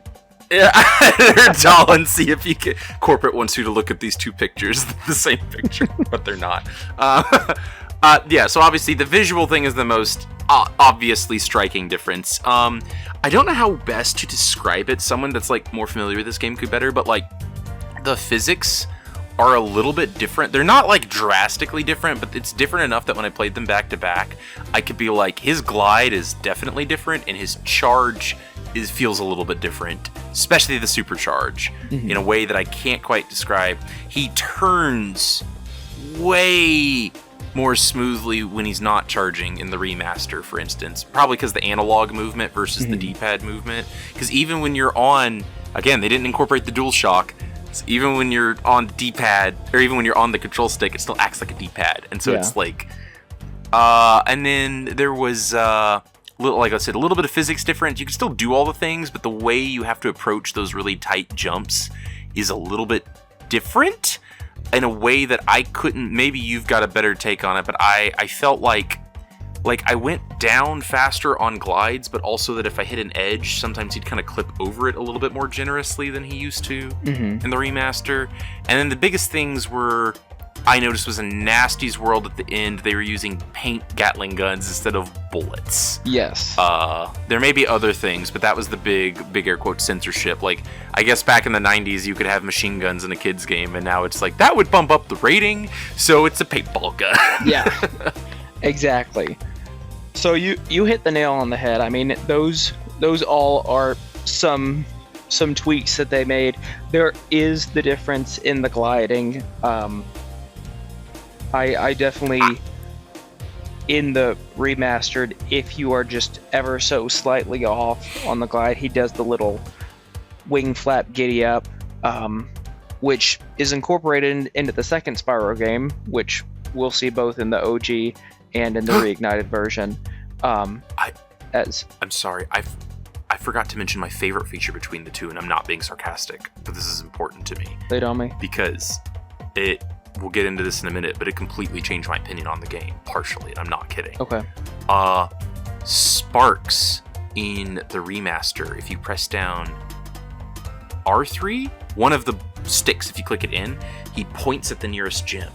Yeah, Editor Dolan, see if you can. Corporate wants you to look at these two pictures, the same picture, but they're not. Yeah, so obviously the visual thing is the most obviously striking difference. I don't know how best to describe it. Someone that's like more familiar with this game could better, but like the physics are a little bit different. They're not like drastically different, but it's different enough that when I played them back to back, I could be like, his glide is definitely different, and his charge feels a little bit different, especially the supercharge, in a way that I can't quite describe. He turns way more smoothly when he's not charging in the remaster, for instance, probably because the analog movement versus the D-pad movement. Because even when you're on, again, they didn't incorporate the DualShock, so even when you're on the D-pad, or even when you're on the control stick, it still acts like a D-pad, and so it's like, and then there was like I said, a little bit of physics difference. You can still do all the things, but the way you have to approach those really tight jumps is a little bit different in a way that I couldn't. Maybe you've got a better take on it, but I felt like I went down faster on glides, but also that if I hit an edge, sometimes he'd kind of clip over it a little bit more generously than he used to in the remaster. And then the biggest things were, I noticed, was in Nasty's world at the end, they were using paint Gatling guns instead of bullets. Yes. There may be other things, but that was the big air quote censorship. Like, I guess back in the 90s, you could have machine guns in a kid's game, and now it's like, that would bump up the rating, so it's a paintball gun. Yeah, exactly. So you hit the nail on the head. I mean, those all are some tweaks that they made. There is the difference in the gliding. I definitely, in the remastered, if you are just ever so slightly off on the glide, he does the little wing flap giddy up, which is incorporated into the second Spyro game, which we'll see both in the OG and in the Reignited version. I'm sorry, I forgot to mention my favorite feature between the two, and I'm not being sarcastic, but this is important to me. Lay it on me. Because we'll get into this in a minute, but it completely changed my opinion on the game, partially, and I'm not kidding. Okay. Sparks in the remaster, if you press down R3, one of the sticks, if you click it in, he points at the nearest gem.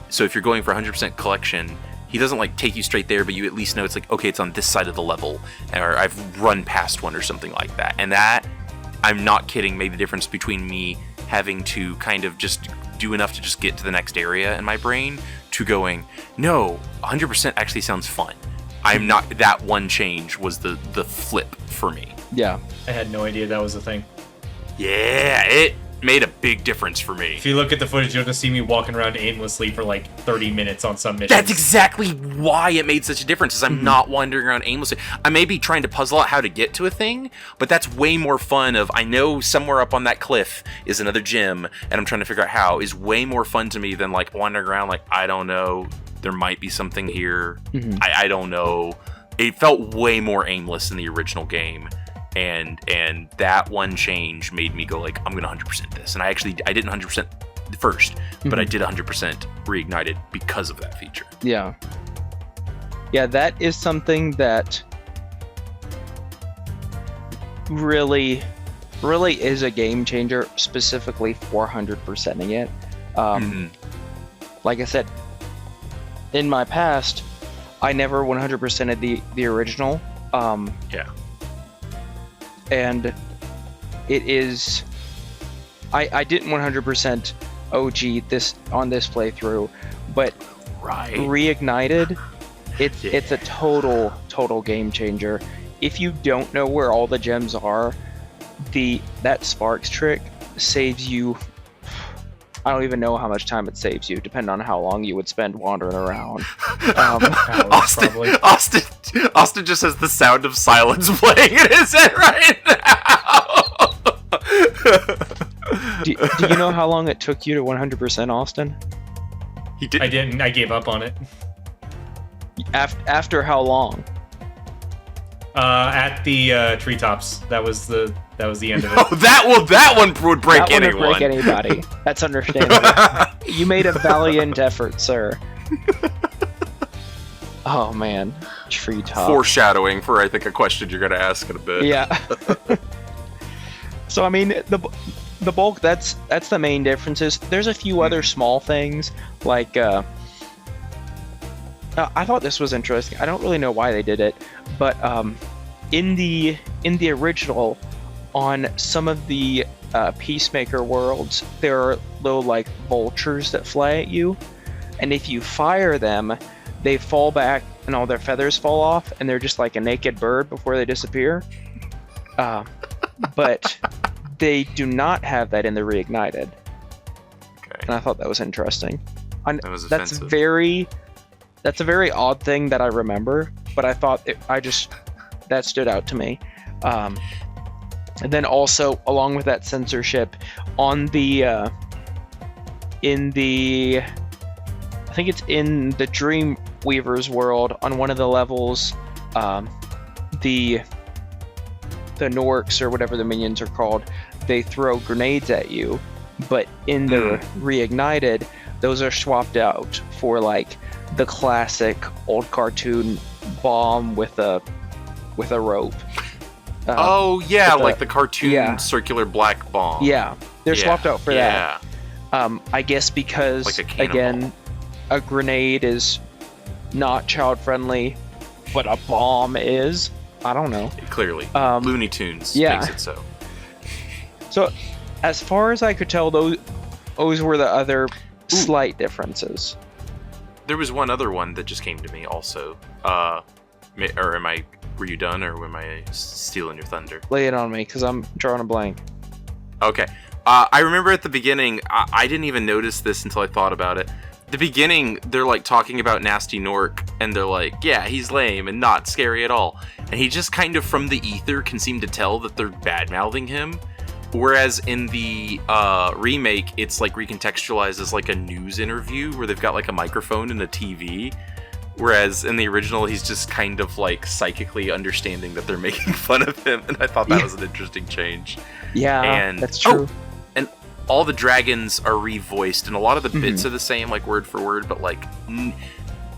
So if you're going for 100% collection, he doesn't like take you straight there, but you at least know it's like, okay, it's on this side of the level, or I've run past one or something like that. And that, I'm not kidding, made the difference between me having to kind of just do enough to just get to the next area in my brain to going, no, 100% actually sounds fun. I'm not. That one change was the flip for me. Yeah. I had no idea that was a thing. Yeah, it made a big difference for me. If you look at the footage, you'll just see me walking around aimlessly for like 30 minutes on some missions. That's exactly why it made such a difference, is I'm not wandering around aimlessly. I may be trying to puzzle out how to get to a thing, but that's way more fun of, I know somewhere up on that cliff is another gym, and I'm trying to figure out how, is way more fun to me than like wandering around like, I don't know, there might be something here. I don't know. It felt way more aimless in the original game. And that one change made me go like, I'm gonna 100% this. And I didn't 100% first, but I did 100% Reignited because of that feature. Yeah. Yeah, that is something that really is a game changer, specifically 400%ing it. Like I said, in my past, I never 100%ed the original. Yeah. And it is, I didn't 100% OG this on this playthrough, but Reignited, it's a total game changer. If you don't know where all the gems are, that Sparks trick saves you. I don't even know how much time it saves you, depending on how long you would spend wandering around. Austin just has the sound of silence playing in his head right now. do you know how long it took you to 100% Austin? He did. I didn't. I gave up on it. After how long? At the treetops. That was the end of it. Oh, that one would break that anyone. Would break anybody. That's understandable. You made a valiant effort, sir. Oh man, treetop. Foreshadowing for, I think, a question you're gonna ask in a bit. Yeah. So I mean, the bulk, that's the main differences. There's a few other small things, like I thought this was interesting. I don't really know why they did it, but in the original, on some of the Peacemaker worlds, there are little like vultures that fly at you, and if you fire them, they fall back and all their feathers fall off, and they're just like a naked bird before they disappear. But they do not have that in the Reignited. Okay. And I thought that was interesting. That was offensive. That's a very odd thing that I remember, but I thought that stood out to me. And then also, along with that censorship, on the I think it's in the Dreamweaver's world, on one of the levels, the Norks, or whatever the minions are called, they throw grenades at you, but in the Reignited, those are swapped out for like the classic old cartoon bomb with a rope. Like the cartoon circular black bomb. Yeah, they're swapped out for that. I guess because, like again, a grenade is not child friendly, but a bomb is. I don't know. Clearly. Looney Tunes makes it so. So, as far as I could tell, those were the other slight differences. There was one other one that just came to me also. Were you done, or am I stealing your thunder? Lay it on me, because I'm drawing a blank. Okay. I remember at the beginning, I didn't even notice this until I thought about it. The beginning, they're like talking about Nasty Nork, and they're like, yeah, he's lame and not scary at all. And he just kind of from the ether can seem to tell that they're bad-mouthing him. Whereas in the remake, it's like recontextualized as like a news interview where they've got like a microphone and a TV. Whereas in the original, he's just kind of like psychically understanding that they're making fun of him. And I thought that was an interesting change. Yeah, that's true. And all the dragons are revoiced, and a lot of the bits are the same, like word for word, but like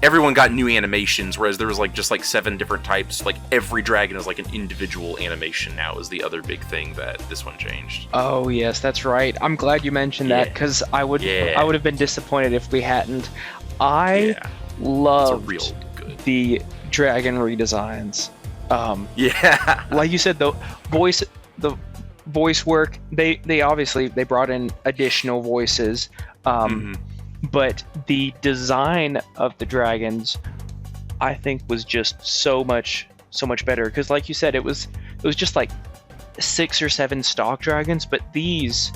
everyone got new animations, whereas there was like just like 7 different types. Like every dragon is like an individual animation now, is the other big thing that this one changed. Oh yes, that's right. I'm glad you mentioned that, because I would have been disappointed if we hadn't. I loved the dragon redesigns. Like you said, the voice work, they obviously brought in additional voices, but the design of the dragons, I think was just so much better, because like you said, it was just like 6 or 7 stock dragons, but these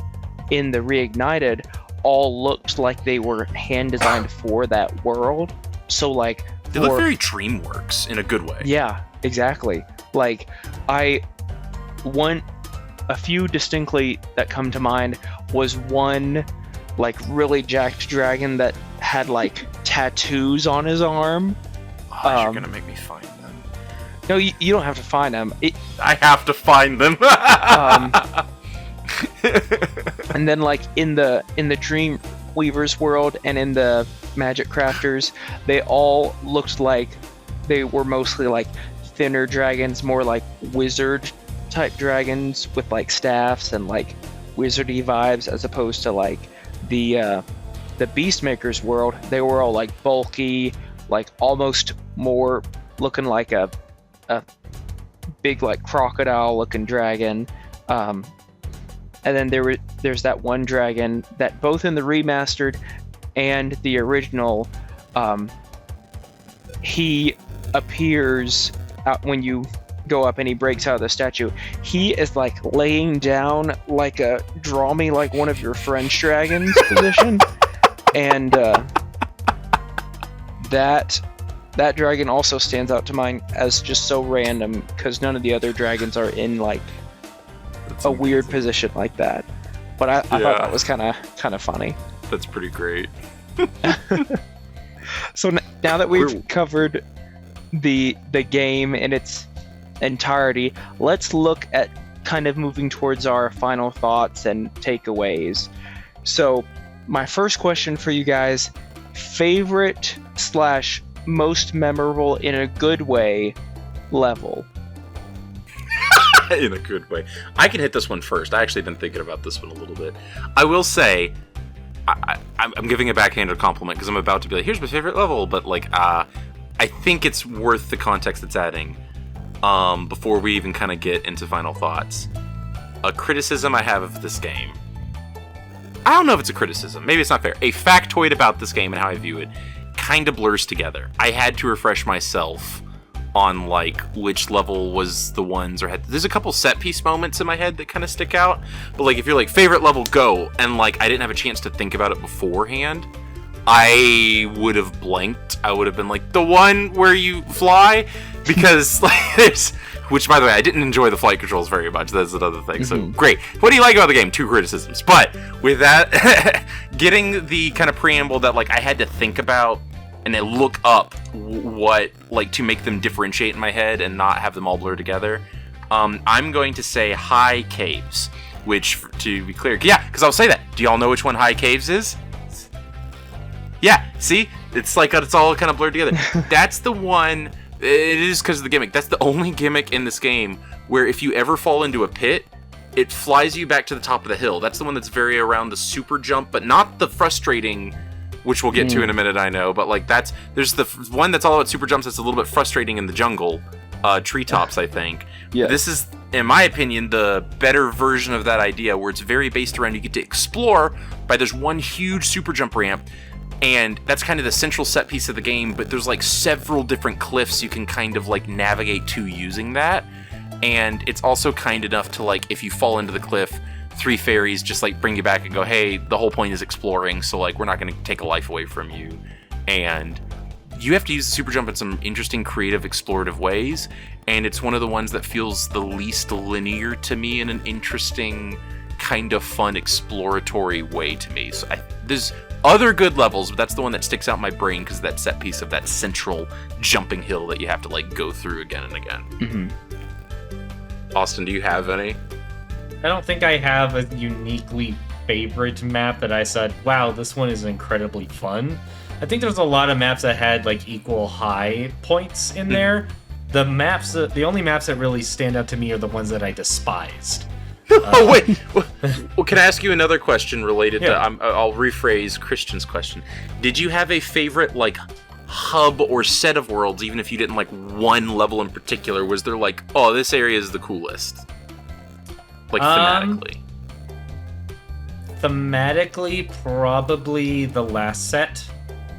in the Reignited all looked like they were hand designed for that world. So like they look very DreamWorks in a good way. Yeah, exactly. Like a few distinctly that come to mind was one like really jacked dragon that had like tattoos on his arm. Oh, you're gonna make me find them. No, you don't have to find them. I have to find them. And then like in the Dream Weavers world and in the Magic Crafters, they all looked like they were mostly like thinner dragons, more like wizard type dragons with like staffs and like wizardy vibes, as opposed to like the Beastmakers world. They were all like bulky, like almost more looking like a big like crocodile looking dragon. And then there's that one dragon that both in the remastered and the original, he appears out when you go up and he breaks out of the statue. He is like laying down like a draw me like one of your French dragons position. And that dragon also stands out to mind as just so random, because none of the other dragons are in like a weird position like that. But I thought that was kind of funny. That's pretty great. So now that we've covered the game in its entirety, let's look at kind of moving towards our final thoughts and takeaways. So my first question for you guys: favorite / most memorable in a good way level? In a good way. I can hit this one first. I actually been thinking about this one a little bit. I will say, I'm giving a backhanded compliment because I'm about to be like, here's my favorite level, but like, I think it's worth the context it's adding before we even kind of get into final thoughts. A criticism I have of this game. I don't know if it's a criticism. Maybe it's not fair. A factoid about this game and how I view it kind of blurs together. I had to refresh myself on like which level was the ones, or there's a couple set piece moments in my head that kind of stick out, but like if you're like favorite level, go, and like I didn't have a chance to think about it beforehand, I would have blanked. I would have been like the one where you fly, because like there's, which by the way, I didn't enjoy the flight controls very much. That's another thing. So great. What do you like about the game? 2 criticisms. But with that, getting the kind of preamble that like I had to think about and then look up what, like, to make them differentiate in my head and not have them all blur together. I'm going to say High Caves, which, to be clear, yeah, because I'll say that. Do y'all know which one High Caves is? Yeah, see? It's like, it's all kind of blurred together. That's the one, it is because of the gimmick. That's the only gimmick in this game where if you ever fall into a pit, it flies you back to the top of the hill. That's the one that's very around the super jump, but not the frustrating, which we'll get to in a minute, I know. But like there's the one that's all about super jumps that's a little bit frustrating in the jungle, treetops, I think. Yeah. This is, in my opinion, the better version of that idea, where it's very based around you get to explore by there's one huge super jump ramp, and that's kind of the central set piece of the game, but there's like several different cliffs you can kind of like navigate to using that. And it's also kind enough to, like, if you fall into the cliff, 3 fairies just like bring you back and go, hey, the whole point is exploring, so like we're not going to take a life away from you. And you have to use the super jump in some interesting, creative, explorative ways, and it's one of the ones that feels the least linear to me in an interesting, kind of fun, exploratory way to me. So there's other good levels, but that's the one that sticks out in my brain because of that set piece of that central jumping hill that you have to like go through again and again. Mm-hmm. Austin, do you have any? I don't think I have a uniquely favorite map that I said, wow, this one is incredibly fun. I think there's a lot of maps that had like equal high points in there. The only maps that really stand out to me are the ones that I despised. Oh, wait. Well, can I ask you another question related to, I'll rephrase Christian's question. Did you have a favorite like hub or set of worlds, even if you didn't like one level in particular? Was there like, oh, this area is the coolest? Like thematically. Thematically, probably the last set,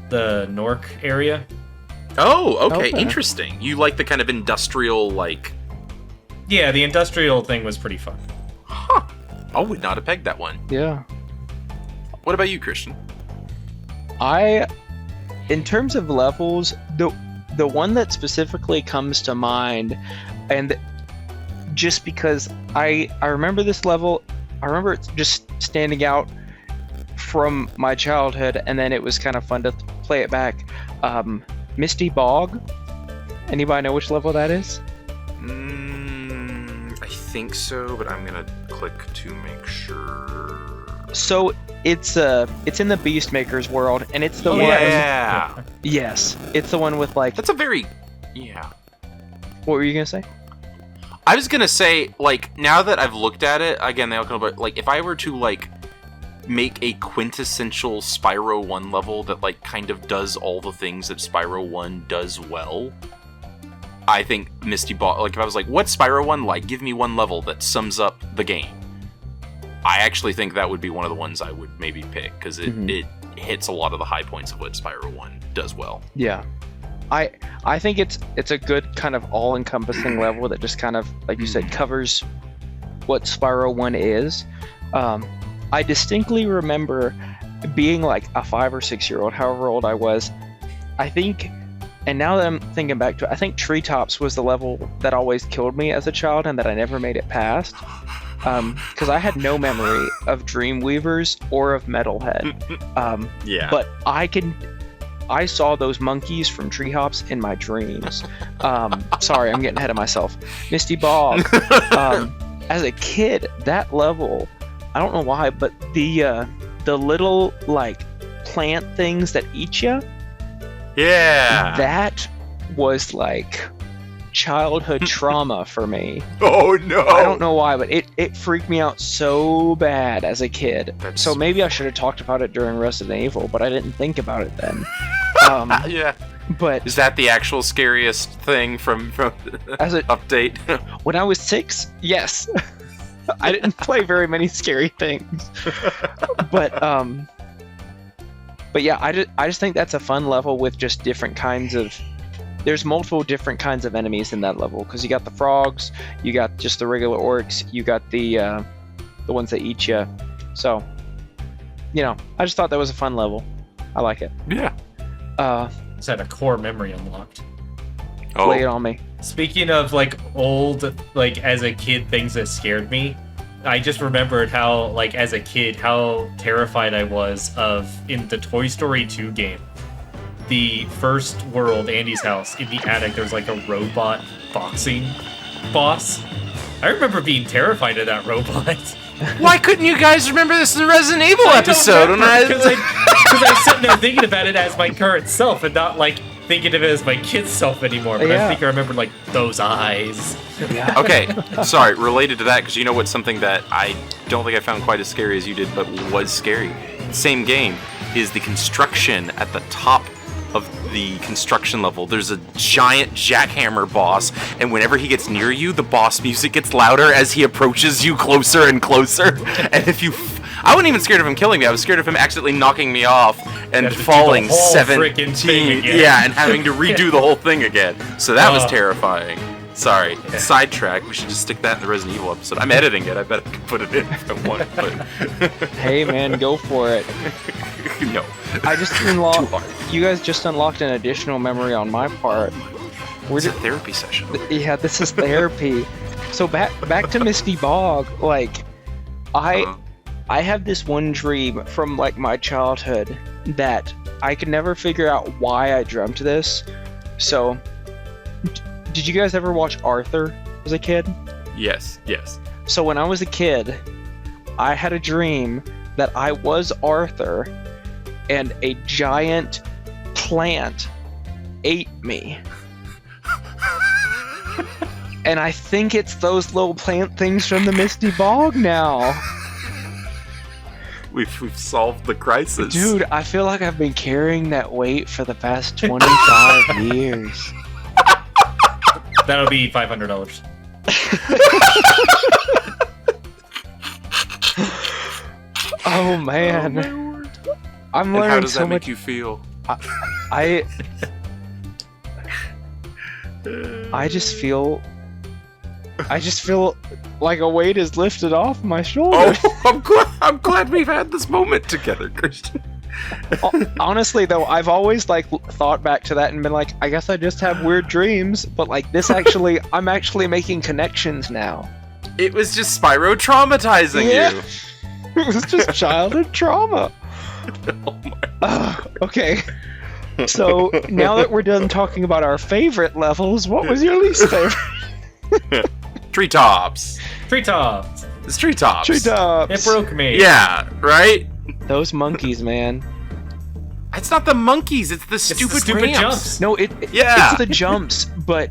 the Nork area. Oh, okay, Okay. interesting. You like the kind of industrial, like... Yeah, the industrial thing was pretty fun. Huh. I would not have pegged that one. Yeah. What about you, Christian? In terms of levels, the one that specifically comes to mind, and just because I remember this level, I remember it just standing out from my childhood, and then it was kind of fun to play it back. Misty Bog. Anybody know which level that is? I think so, but I'm gonna click to make sure. So it's in the Beastmaker's world, and it's the one. Yeah. Yes, it's the one with like. That's a very... Yeah. What were you gonna say? I was gonna say, like, now that I've looked at it, again, they all come about, like, if I were to, like, make a quintessential Spyro 1 level that, like, kind of does all the things that Spyro 1 does well, I think Misty Bog, like, if I was like, what's Spyro 1 like? Give me one level that sums up the game. I actually think that would be one of the ones I would maybe pick, because it hits a lot of the high points of what Spyro 1 does well. Yeah. I think it's a good kind of all-encompassing level that just kind of, like you said, covers what Spyro 1 is. I distinctly remember being like a 5 or 6 year old, however old I was. I think, and now that I'm thinking back to it, I think Treetops was the level that always killed me as a child and that I never made it past. Because I had no memory of Dreamweavers or of Metalhead. Yeah. But I saw those monkeys from Treetops in my dreams. Sorry, I'm getting ahead of myself. Misty Bog. As a kid, that level, I don't know why, but the little like plant things that eat you. Yeah. That was like childhood trauma for me. Oh no. I don't know why, but it freaked me out so bad as a kid. That's- So maybe I should have talked about it during Resident Evil, but I didn't think about it then. Yeah. But Is that the actual scariest thing from as a update? when I was 6, yes. I didn't play very many scary things. But yeah, I just think that's a fun level with just different kinds of. There's multiple different kinds of enemies in that level because you got the frogs, you got just the regular orcs, you got the ones that eat you. So, I just thought that was a fun level. I like it. Yeah. It's had a core memory unlocked. Oh. Lay it on me. Speaking of like old, like as a kid, things that scared me, I just remembered how, like as a kid, how terrified I was of in the Toy Story 2 game. The first world, Andy's house, in the attic, there's like a robot boxing boss. I remember being terrified of that robot. Why couldn't you guys remember this in the Resident Evil episode? Because I was sitting there thinking about it as my current self and not like thinking of it as my kid's self anymore. But Yeah. I think I remembered like those eyes. Yeah. Okay, sorry, related to that, because you know what's something that I don't think I found quite as scary as you did, but was scary. Same game, is the construction at the top of the construction level. There's a giant jackhammer boss, and whenever he gets near you, the boss music gets louder as he approaches you closer and closer. And if you... I wasn't even scared of him killing me, I was scared of him accidentally knocking me off and have to do the falling whole frickin' 17... thing again. Yeah, and having to redo the whole thing again. So that was Ugh. terrifying. Sorry, sidetrack. We should just stick that in the Resident Evil episode. I'm editing it. I bet I can put it in if I want. But Hey man, go for it. no. I just Too unlocked. hard. You guys just unlocked an additional memory on my part. It's a therapy session. Yeah, this is therapy. So back to Misty Bog. Like, I have this one dream from like my childhood that I could never figure out why I dreamt this. So, did you guys ever watch Arthur as a kid? Yes, yes. So when I was a kid, I had a dream that I was Arthur and a giant plant ate me. And I think it's those little plant things from the Misty Bog now. We've solved the crisis. Dude, I feel like I've been carrying that weight for the past 25 years. That'll be $500. Oh man. I'm And learning how does so that make much. you feel? I I just feel like a weight is lifted off my shoulders. Oh, I'm glad we've had this moment together, Christian. Honestly, though, I've always like thought back to that and been like, I guess I just have weird dreams. But like this, actually, I'm actually making connections now. It was just Spyro traumatizing you. It was just childhood trauma. Oh my. Okay. So now that we're done talking about our favorite levels, what was your least favorite? Treetops. Treetops. It's treetops. Treetops. It broke me. Yeah, right? Those monkeys, man. It's not the monkeys, it's the stupid ramps. jumps. No, Yeah. it's the jumps, but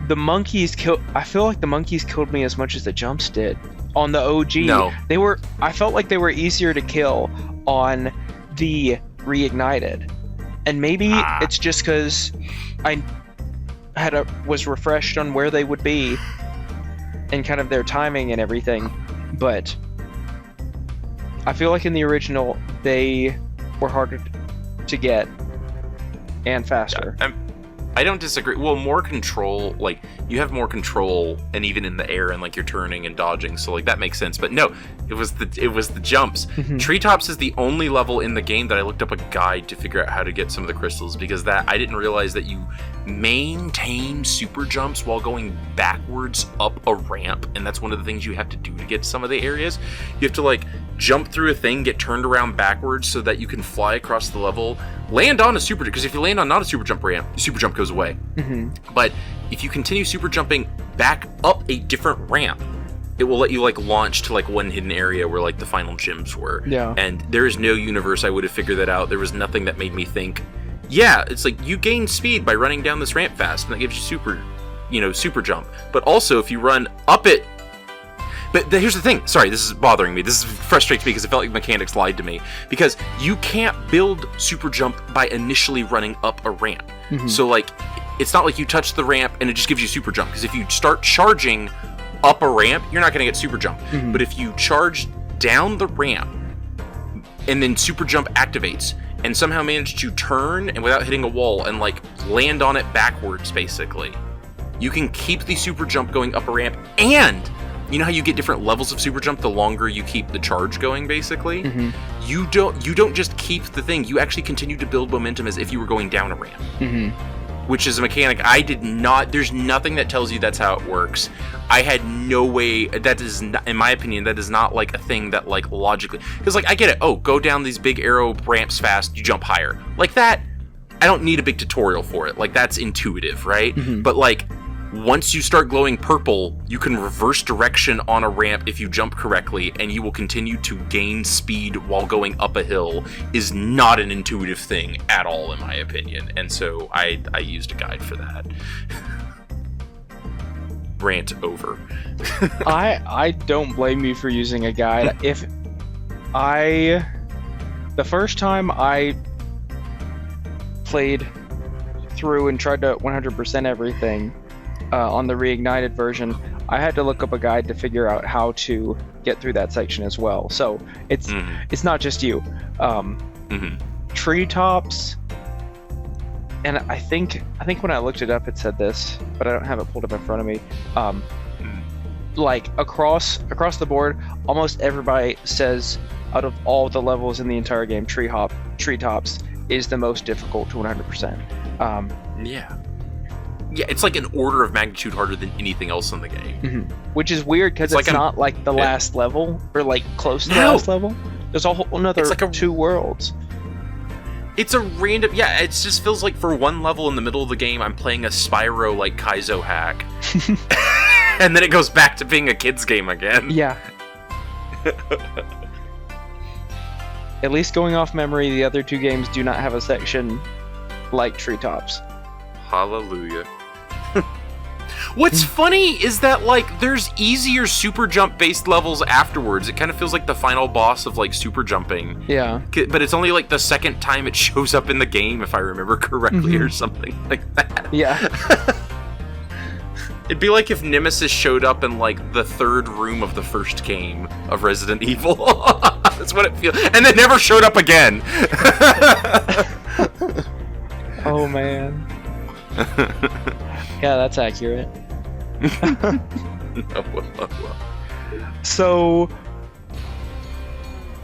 the monkeys kill. I feel like the monkeys killed me as much as the jumps did on the OG. No. I felt like they were easier to kill on the reignited, and maybe it's just because I was refreshed on where they would be and kind of their timing and everything, but I feel like in the original they were harder to get and faster. I don't disagree. Well, more control, like, you have more control, and even in the air, and, like, you're turning and dodging, so, like, that makes sense. But no, it was the jumps. Mhm. Treetops is the only level in the game that I looked up a guide to figure out how to get some of the crystals, because I didn't realize that you maintain super jumps while going backwards up a ramp, and that's one of the things you have to do to get to some of the areas. You have to, like, jump through a thing, get turned around backwards so that you can fly across the level, land on a super jump, because if you land on not a super jump ramp, the super jump goes away. Mm-hmm. But if you continue super jumping back up a different ramp, it will let you like launch to like one hidden area where like the final gyms were. Yeah. And there is no universe I would have figured that out. There was nothing that made me think, yeah, it's like you gain speed by running down this ramp fast, and that gives you super jump. But also if you run up it. But here's the thing. Sorry, this is bothering me. This frustrates me because it felt like mechanics lied to me. Because you can't build super jump by initially running up a ramp. Mhm. So like, it's not like you touch the ramp and it just gives you super jump. Because if you start charging up a ramp, you're not going to get super jump. Mhm. But if you charge down the ramp and then super jump activates and somehow manage to turn and without hitting a wall and like land on it backwards, basically, you can keep the super jump going up a ramp. And you know how you get different levels of super jump the longer you keep the charge going, basically? Mm-hmm. You don't just keep the thing, you actually continue to build momentum as if you were going down a ramp. Mm-hmm. Which is a mechanic I did not, there's nothing that tells you that's how it works. I had no way, that is not, in my opinion, that is not like a thing that like logically, because like I get it, oh, go down these big arrow ramps fast, you jump higher. Like that, I don't need a big tutorial for it, like that's intuitive, right? Mm-hmm. But like, once you start glowing purple, you can reverse direction on a ramp if you jump correctly, and you will continue to gain speed while going up a hill, is not an intuitive thing at all, in my opinion. And so I used a guide for that. Rant over. I don't blame you for using a guide. The first time I played through and tried to 100% everything, on the reignited version, I had to look up a guide to figure out how to get through that section as well. So it's not just you. Treetops, and I think when I looked it up it said this, but I don't have it pulled up in front of me. Like across the board, almost everybody says out of all the levels in the entire game, Treetops is the most difficult to 100%. Yeah, it's like an order of magnitude harder than anything else in the game. Mm-hmm. Which is weird because it's like not like the last level or like close to the last level. There's a whole another like two worlds. It's a random, yeah, it just feels like for one level in the middle of the game, I'm playing a Spyro like Kaizo hack. And then it goes back to being a kid's game again. Yeah. At least going off memory, the other two games do not have a section like Treetops. Hallelujah. What's funny is that, like, there's easier super jump based levels afterwards. It kind of feels like the final boss of, like, super jumping. Yeah. But it's only, like, the second time it shows up in the game, if I remember correctly, or something like that. Yeah. It'd be like if Nemesis showed up in, like, the third room of the first game of Resident Evil. That's what it feels. And then never showed up again. Oh, man. Yeah, that's accurate. So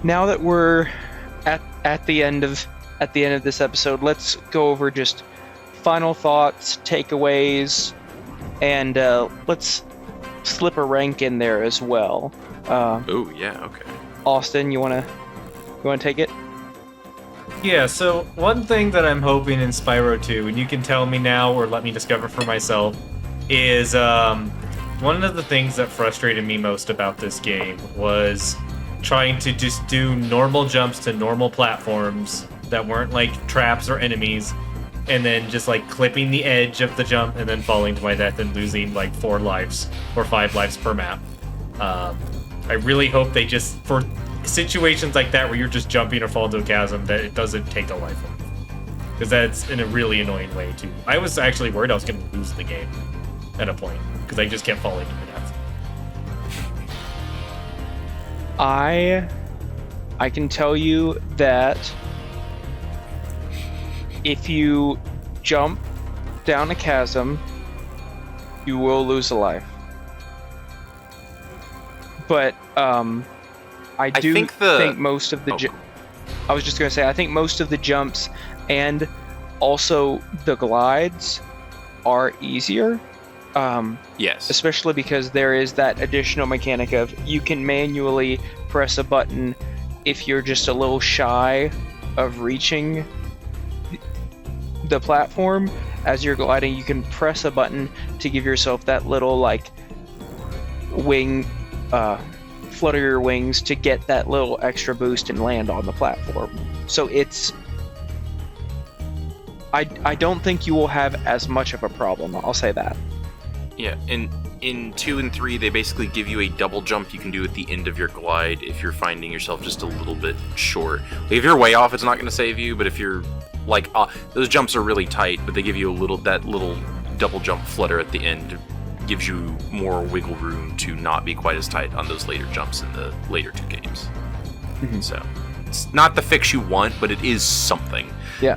now that we're at the end of this episode, let's go over just final thoughts, takeaways, and let's slip a rank in there as well. Oh yeah, okay. Austin, you wanna take it? Yeah, so one thing that I'm hoping in Spyro 2, and you can tell me now or let me discover for myself, is one of the things that frustrated me most about this game was trying to just do normal jumps to normal platforms that weren't like traps or enemies, and then just like clipping the edge of the jump and then falling to my death and losing like 4 lives or 5 lives per map. I really hope they just, for situations like that where you're just jumping or fall into a chasm, that it doesn't take a life away. Because that's in a really annoying way too. I was actually worried I was going to lose the game at a point because I just kept falling to my death. I can tell you that if you jump down a chasm, you will lose a life. But I think most of the I was just going to say, I think most of the jumps and also the glides are easier. Yes. Especially because there is that additional mechanic of you can manually press a button if you're just a little shy of reaching the platform. As you're gliding, you can press a button to give yourself that little like wing, flutter your wings to get that little extra boost and land on the platform. So it's, I don't think you will have as much of a problem, I'll say that. Yeah, and in 2 and 3, they basically give you a double jump you can do at the end of your glide if you're finding yourself just a little bit short. Like, if you're way off, it's not going to save you, but if you're, like, those jumps are really tight, but they give you that little double jump flutter at the end gives you more wiggle room to not be quite as tight on those later jumps in the later 2 games. Mm-hmm. So, it's not the fix you want, but it is something. Yeah.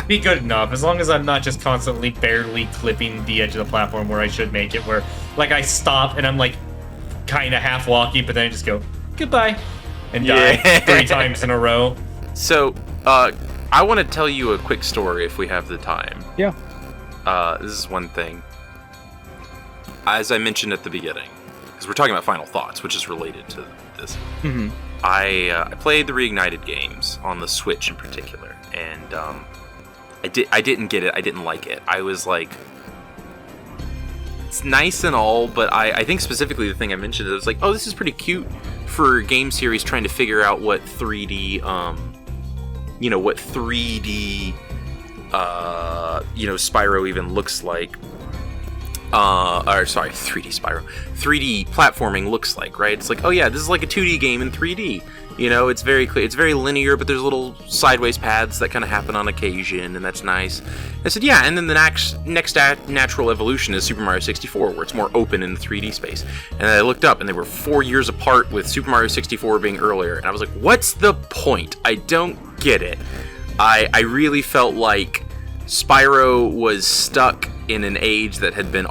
Be good enough, as long as I'm not just constantly barely clipping the edge of the platform where I should make it, where, like, I stop and I'm, like, kind of half walking, but then I just go, goodbye, and die 3 times in a row. So, I want to tell you a quick story if we have the time. Yeah. This is one thing. As I mentioned at the beginning, because we're talking about final thoughts, which is related to this. Mm-hmm. I played the Reignited games on the Switch in particular, and I didn't get it. I didn't like it. I was like, it's nice and all, but I think specifically the thing I mentioned, it was like, oh, this is pretty cute for a game series trying to figure out what 3D, Spyro even looks like. 3D Spyro. 3D platforming looks like, right? It's like, oh yeah, this is like a 2D game in 3D. You know, it's very clear, it's very linear, but there's little sideways paths that kind of happen on occasion, and that's nice. I said, yeah, and then the next natural evolution is Super Mario 64, where it's more open in the 3D space. And I looked up, and they were 4 years apart, with Super Mario 64 being earlier, and I was like, what's the point? I don't get it. I really felt like Spyro was stuck in an age that had been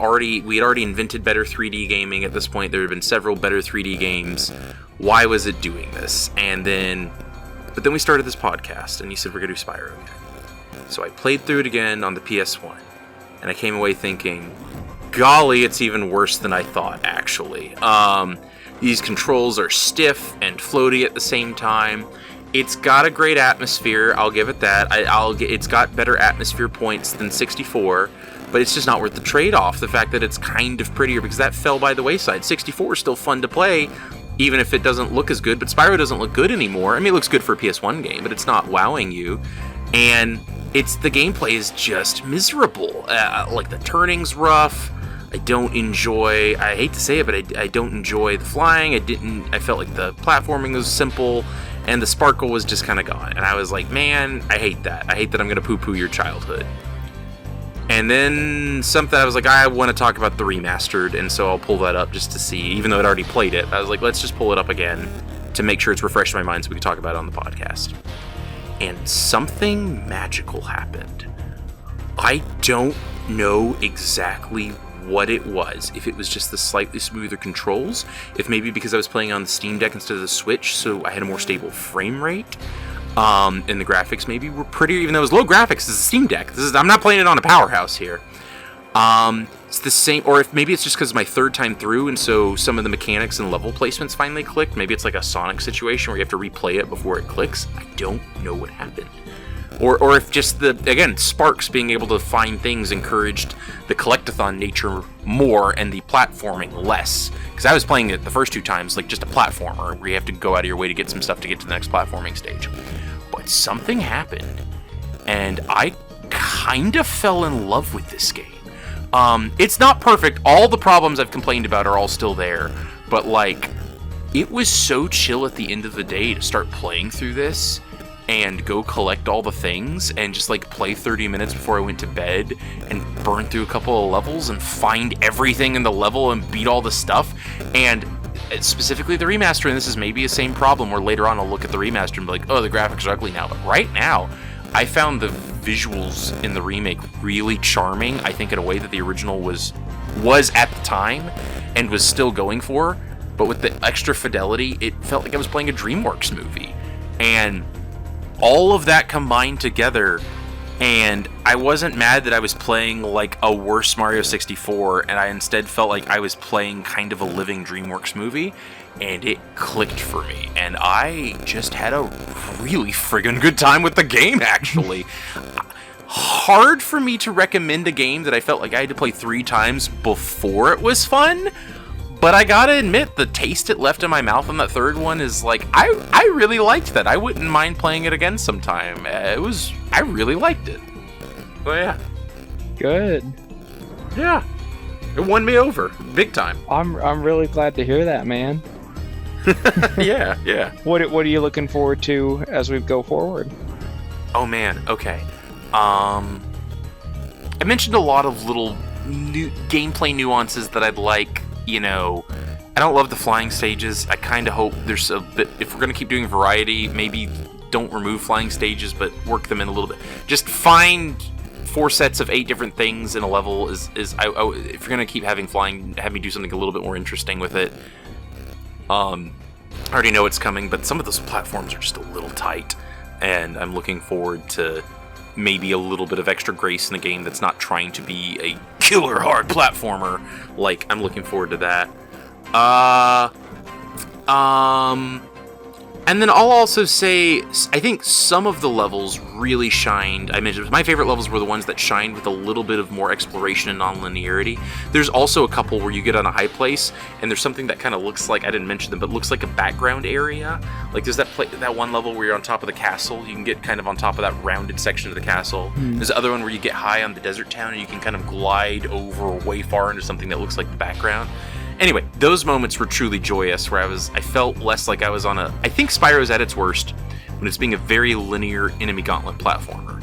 we had already invented better 3D gaming at this point. There had been several better 3D games. Why was it doing this? But then we started this podcast, and you said we're gonna do Spyro again. So I played through it again on the PS1, and I came away thinking, golly, it's even worse than I thought, actually. These controls are stiff and floaty at the same time. It's got a great atmosphere, I'll give it that. It's got better atmosphere points than 64, but it's just not worth the trade-off. The fact that it's kind of prettier, because that fell by the wayside. 64 is still fun to play, even if it doesn't look as good, but Spyro doesn't look good anymore. I mean, it looks good for a PS1 game, but it's not wowing you. And the gameplay is just miserable. Like, the turning's rough. I hate to say it, but I don't enjoy the flying. I felt like the platforming was simple, and the sparkle was just kind of gone. And I was like, man, I hate that. I hate that I'm going to poo-poo your childhood. And then something, I was like, I want to talk about the remastered, and so I'll pull that up just to see, even though I'd already played it. I was like, let's just pull it up again to make sure it's refreshed in my mind so we can talk about it on the podcast. And something magical happened. I don't know exactly what it was. If it was just the slightly smoother controls, if maybe because I was playing on the Steam Deck instead of the Switch, so I had a more stable frame rate. And the graphics maybe were prettier, even though it was low graphics. This is a Steam Deck. I'm not playing it on a powerhouse here. It's the same, or if maybe it's just because my third time through, and so some of the mechanics and level placements finally clicked. Maybe it's like a Sonic situation where you have to replay it before it clicks. I don't know what happened. Or if just Sparks being able to find things encouraged the Collectathon nature more and the platforming less. Because I was playing it the first 2 times like just a platformer where you have to go out of your way to get some stuff to get to the next platforming stage. But something happened, and I kind of fell in love with this game. It's not perfect. All the problems I've complained about are all still there, but like, it was so chill at the end of the day to start playing through this and go collect all the things and just like play 30 minutes before I went to bed and burn through a couple of levels and find everything in the level and beat all the stuff. And specifically the remaster, and this is maybe the same problem where later on I'll look at the remaster and be like, oh, the graphics are ugly now. But right now, I found the visuals in the remake really charming, I think in a way that the original was at the time and was still going for. But with the extra fidelity, it felt like I was playing a DreamWorks movie. And all of that combined together, and I wasn't mad that I was playing like a worse Mario 64, and I instead felt like I was playing kind of a living DreamWorks movie, and it clicked for me, and I just had a really friggin' good time with the game, actually. Hard for me to recommend a game that I felt like I had to play 3 times before it was fun, but I gotta admit, the taste it left in my mouth on that third one is like, I really liked that. I wouldn't mind playing it again sometime. I really liked it. Oh yeah. Good. Yeah. It won me over, big time. I'm really glad to hear that, man. Yeah. What are you looking forward to as we go forward? Oh man, okay. I mentioned a lot of little new gameplay nuances that I'd like. You know, I don't love the flying stages. I kind of hope there's a bit, if we're going to keep doing variety, maybe don't remove flying stages, but work them in a little bit. Just find 4 sets of 8 different things in a level if you're going to keep having flying, have me do something a little bit more interesting with it. I already know it's coming, but some of those platforms are just a little tight, and I'm looking forward to maybe a little bit of extra grace in a game that's not trying to be a killer hard platformer. Like, I'm looking forward to that. And then I'll also say, I think some of the levels really shined. I mentioned my favorite levels were the ones that shined with a little bit of more exploration and non-linearity. There's also a couple where you get on a high place, and there's something that kind of looks like, I didn't mention them, but looks like a background area. Like there's that one level where you're on top of the castle. You can get kind of on top of that rounded section of the castle. There's the other one where you get high on the desert town, and you can kind of glide over way far into something that looks like the background. Anyway, those moments were truly joyous, where I felt less like I was on I think Spyro's at its worst when it's being a very linear enemy gauntlet platformer.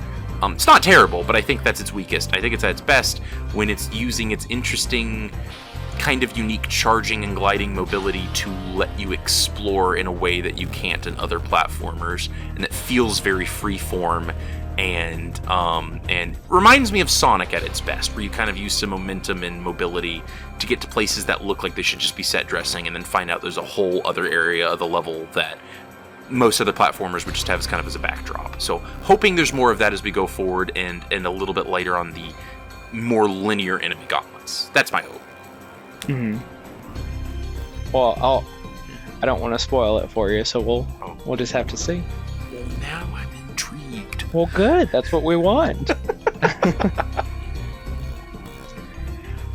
It's not terrible, but I think that's its weakest. I think it's at its best when it's using its interesting, kind of unique charging and gliding mobility to let you explore in a way that you can't in other platformers, and that feels very freeform and reminds me of Sonic at its best, where you kind of use some momentum and mobility to get to places that look like they should just be set dressing, and then find out there's a whole other area of the level that most other platformers would just have as kind of as a backdrop. So hoping there's more of that as we go forward, and a little bit later on the more linear enemy gauntlets. That's my hope. Well, I don't want to spoil it for you, so we'll just have to see. Well, now I'm intrigued. Well, good. That's what we want.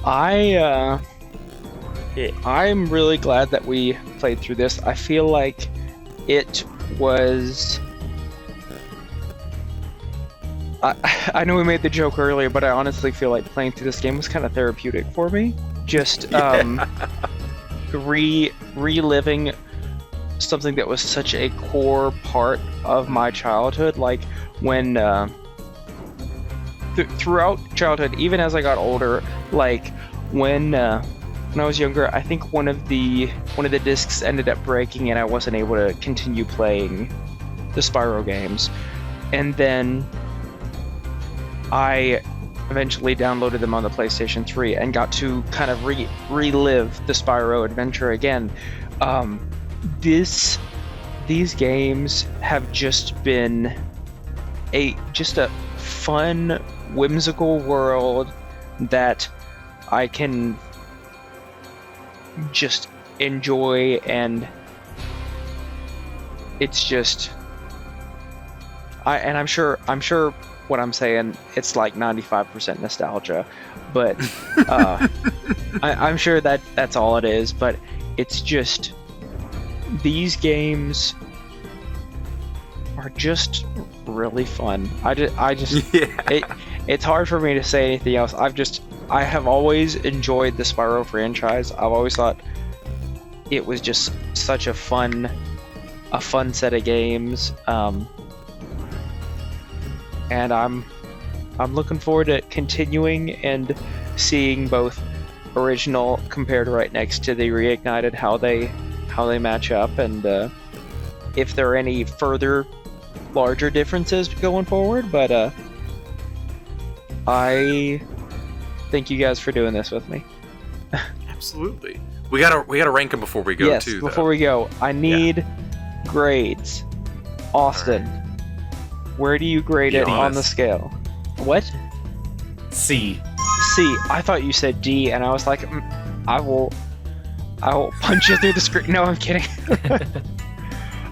I'm really glad that we played through this. I feel like it was... I know we made the joke earlier, but I honestly feel like playing through this game was kind of therapeutic for me. Just reliving something that was such a core part of my childhood. Like when throughout childhood, even as I got older, like when I was younger, I think one of the discs ended up breaking, and I wasn't able to continue playing the Spyro games. And then I eventually downloaded them on the PlayStation 3 and got to kind of relive the Spyro adventure again. These games have just been a fun, whimsical world that I can just enjoy, and it's just I'm sure what I'm saying, it's like 95% nostalgia, but I'm sure that's all it is. But it's just, these games are just really fun. I just Yeah. It's hard for me to say anything else. I have always enjoyed the Spyro franchise. I've always thought it was just such a fun set of games. And I'm looking forward to continuing and seeing both original compared right next to the Reignited, how they match up, and if there are any further larger differences going forward. But I thank you guys for doing this with me. Absolutely. We gotta rank them before we go, yes, too. Before we go, I need grades. Austin, where do you grade it on the scale? What? C. C. I thought you said D, and I was like, I will punch you through the screen. No, I'm kidding.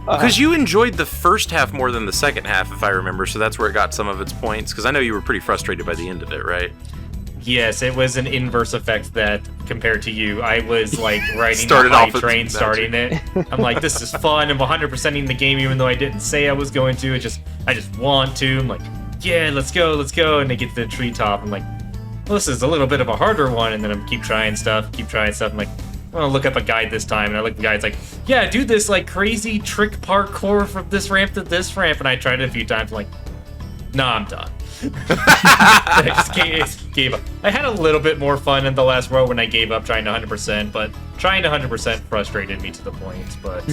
Because you enjoyed the first half more than the second half, if I remember, so that's where it got some of its points. Because I know you were pretty frustrated by the end of it, right? Yes, it was an inverse effect that, compared to you, I was like riding Started the high off train, with starting it. I'm like, this is fun. I'm 100%ing the game, even though I didn't say I was going to. I just want to. I'm like, yeah, let's go. And they get to the treetop. I'm like, well, this is a little bit of a harder one. And then I keep trying stuff. I'm like, I'm gonna look up a guide this time. And I look at the guide, it's like, yeah, do this like crazy trick parkour from this ramp to this ramp. And I tried it a few times. I'm like, nah, I'm done. I just gave up. I had a little bit more fun in the last row when I gave up trying to 100%, but trying to 100% frustrated me to the point. But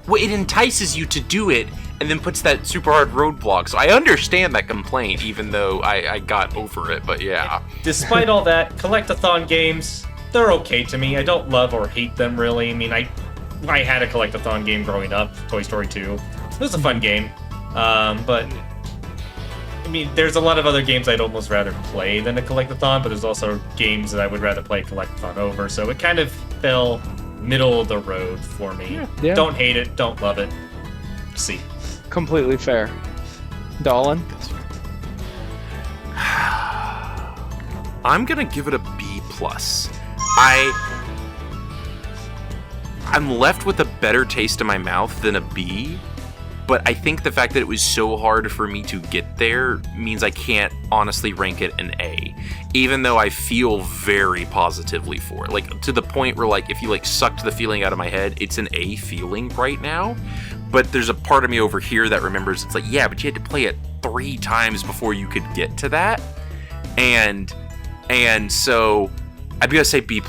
Well, it entices you to do it, and then puts that super hard roadblock. So I understand that complaint, even though I got over it. But yeah, despite all that, Collectathon games, they're okay to me. I don't love or hate them really. I mean, I had a Collectathon game growing up, Toy Story 2. It was a fun game, but I mean, there's a lot of other games I'd almost rather play than a Collectathon, but there's also games that I would rather play Collectathon over, so it kind of fell middle of the road for me. Yeah. Don't hate it, don't love it. C. Completely fair. Dolan? I'm gonna give it a B+. I'm left with a better taste in my mouth than a B. But I think the fact that it was so hard for me to get there means I can't honestly rank it an A, even though I feel very positively for it. Like, to the point where, like, if you, like, sucked the feeling out of my head, it's an A feeling right now. But there's a part of me over here that remembers, it's like, yeah, but you had to play it 3 times before you could get to that. And so I'm gonna say B+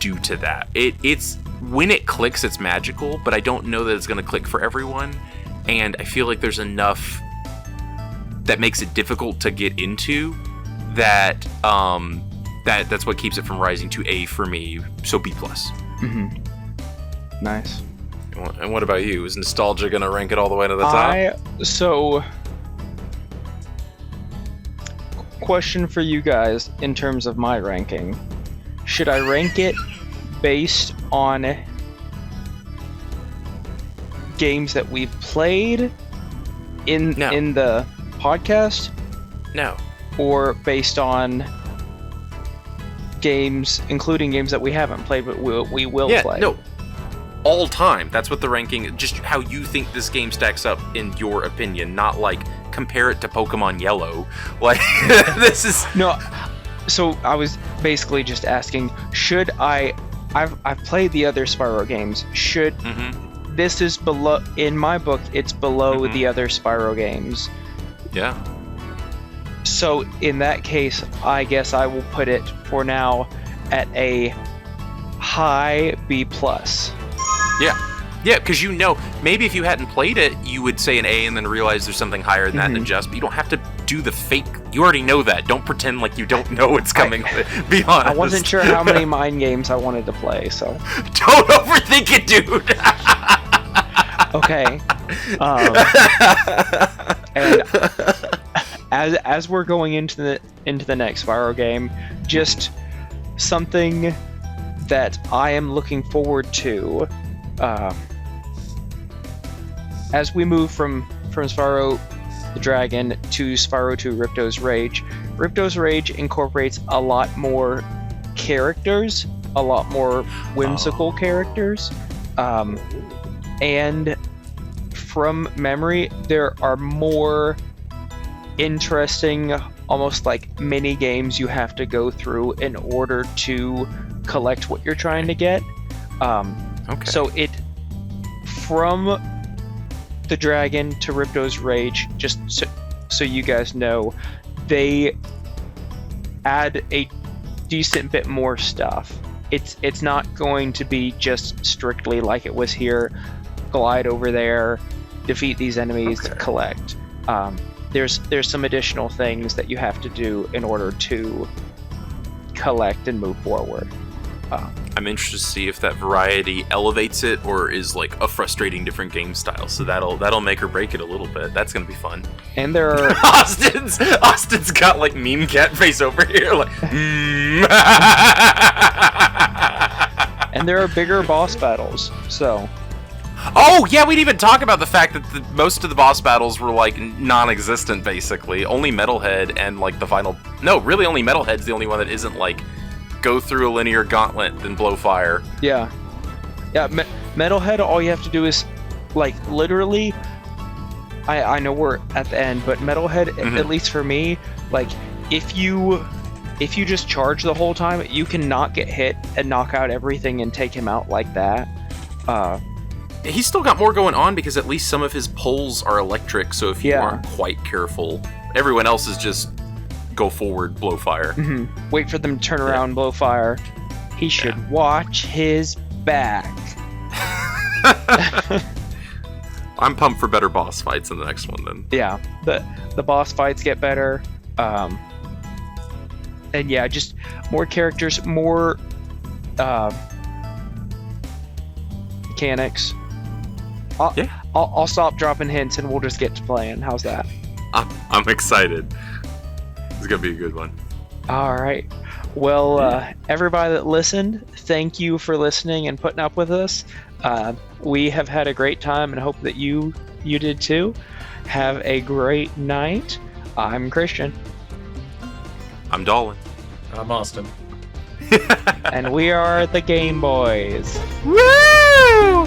due to that. It's when it clicks, it's magical, but I don't know that it's gonna click for everyone. And I feel like there's enough that makes it difficult to get into that that's what keeps it from rising to A for me. So B+. Nice. And what about you? Is nostalgia gonna rank it all the way to the top? Question for you guys in terms of my ranking. Should I rank it based on games that we've played in the podcast? No. Or based on games, including games that we haven't played but we will play? No. All time. That's what the ranking, just how you think this game stacks up in your opinion, not like compare it to Pokemon Yellow. Like, this is... No, so I was basically just asking, should I've played the other Spyro games. Should... This is below, in my book, it's below the other Spyro games. Yeah. So in that case, I guess I will put it for now at a high B+. Yeah, because maybe if you hadn't played it, you would say an A and then realize there's something higher than that and adjust, but you don't have to do the fake You already know that. Don't pretend like you don't know what's coming. Be honest. I wasn't sure how many mind games I wanted to play, so. Don't overthink it, dude. Okay. And as we're going into the next Spyro game, just something that I am looking forward to, as we move from Spyro the Dragon to Spyro 2 Ripto's Rage. Ripto's Rage incorporates a lot more characters, a lot more whimsical characters, and from memory, there are more interesting, almost like mini games you have to go through in order to collect what you're trying to get. Okay. So from the Dragon to Ripto's Rage, just so you guys know, they add a decent bit more stuff. It's not going to be just strictly like it was here, glide over there, defeat these enemies, collect. There's some additional things that you have to do in order to collect and move forward. I'm interested to see if that variety elevates it or is like a frustrating different game style. So that'll make or break it a little bit. That's gonna be fun. And there are Austin's got like meme cat face over here, like. And there are bigger boss battles. So. Oh yeah, we'd even talk about the fact that most of the boss battles were like non-existent basically. Only Metalhead and like the final. No, really, only Metalhead's the only one that isn't like. Go through a linear gauntlet, then blow fire. Yeah. Metalhead, all you have to do is, like, literally, I know we're at the end, but Metalhead, at least for me, like, if you just charge the whole time, you can not get hit and knock out everything and take him out like that. He's still got more going on because at least some of his poles are electric, so if you aren't quite careful, everyone else is just go forward, blow fire. Wait for them to turn around, blow fire. He should watch his back. I'm pumped for better boss fights in the next one then. Yeah, the boss fights get better. And yeah, just more characters, more mechanics. I'll stop dropping hints and we'll just get to playing. How's that? I'm excited. It's gonna be a good one. All right. Well, everybody that listened, thank you for listening and putting up with us. We have had a great time and hope that you did too. Have a great night. I'm Christian. I'm Dolan. I'm Austin. And we are the Gameboys. Woo!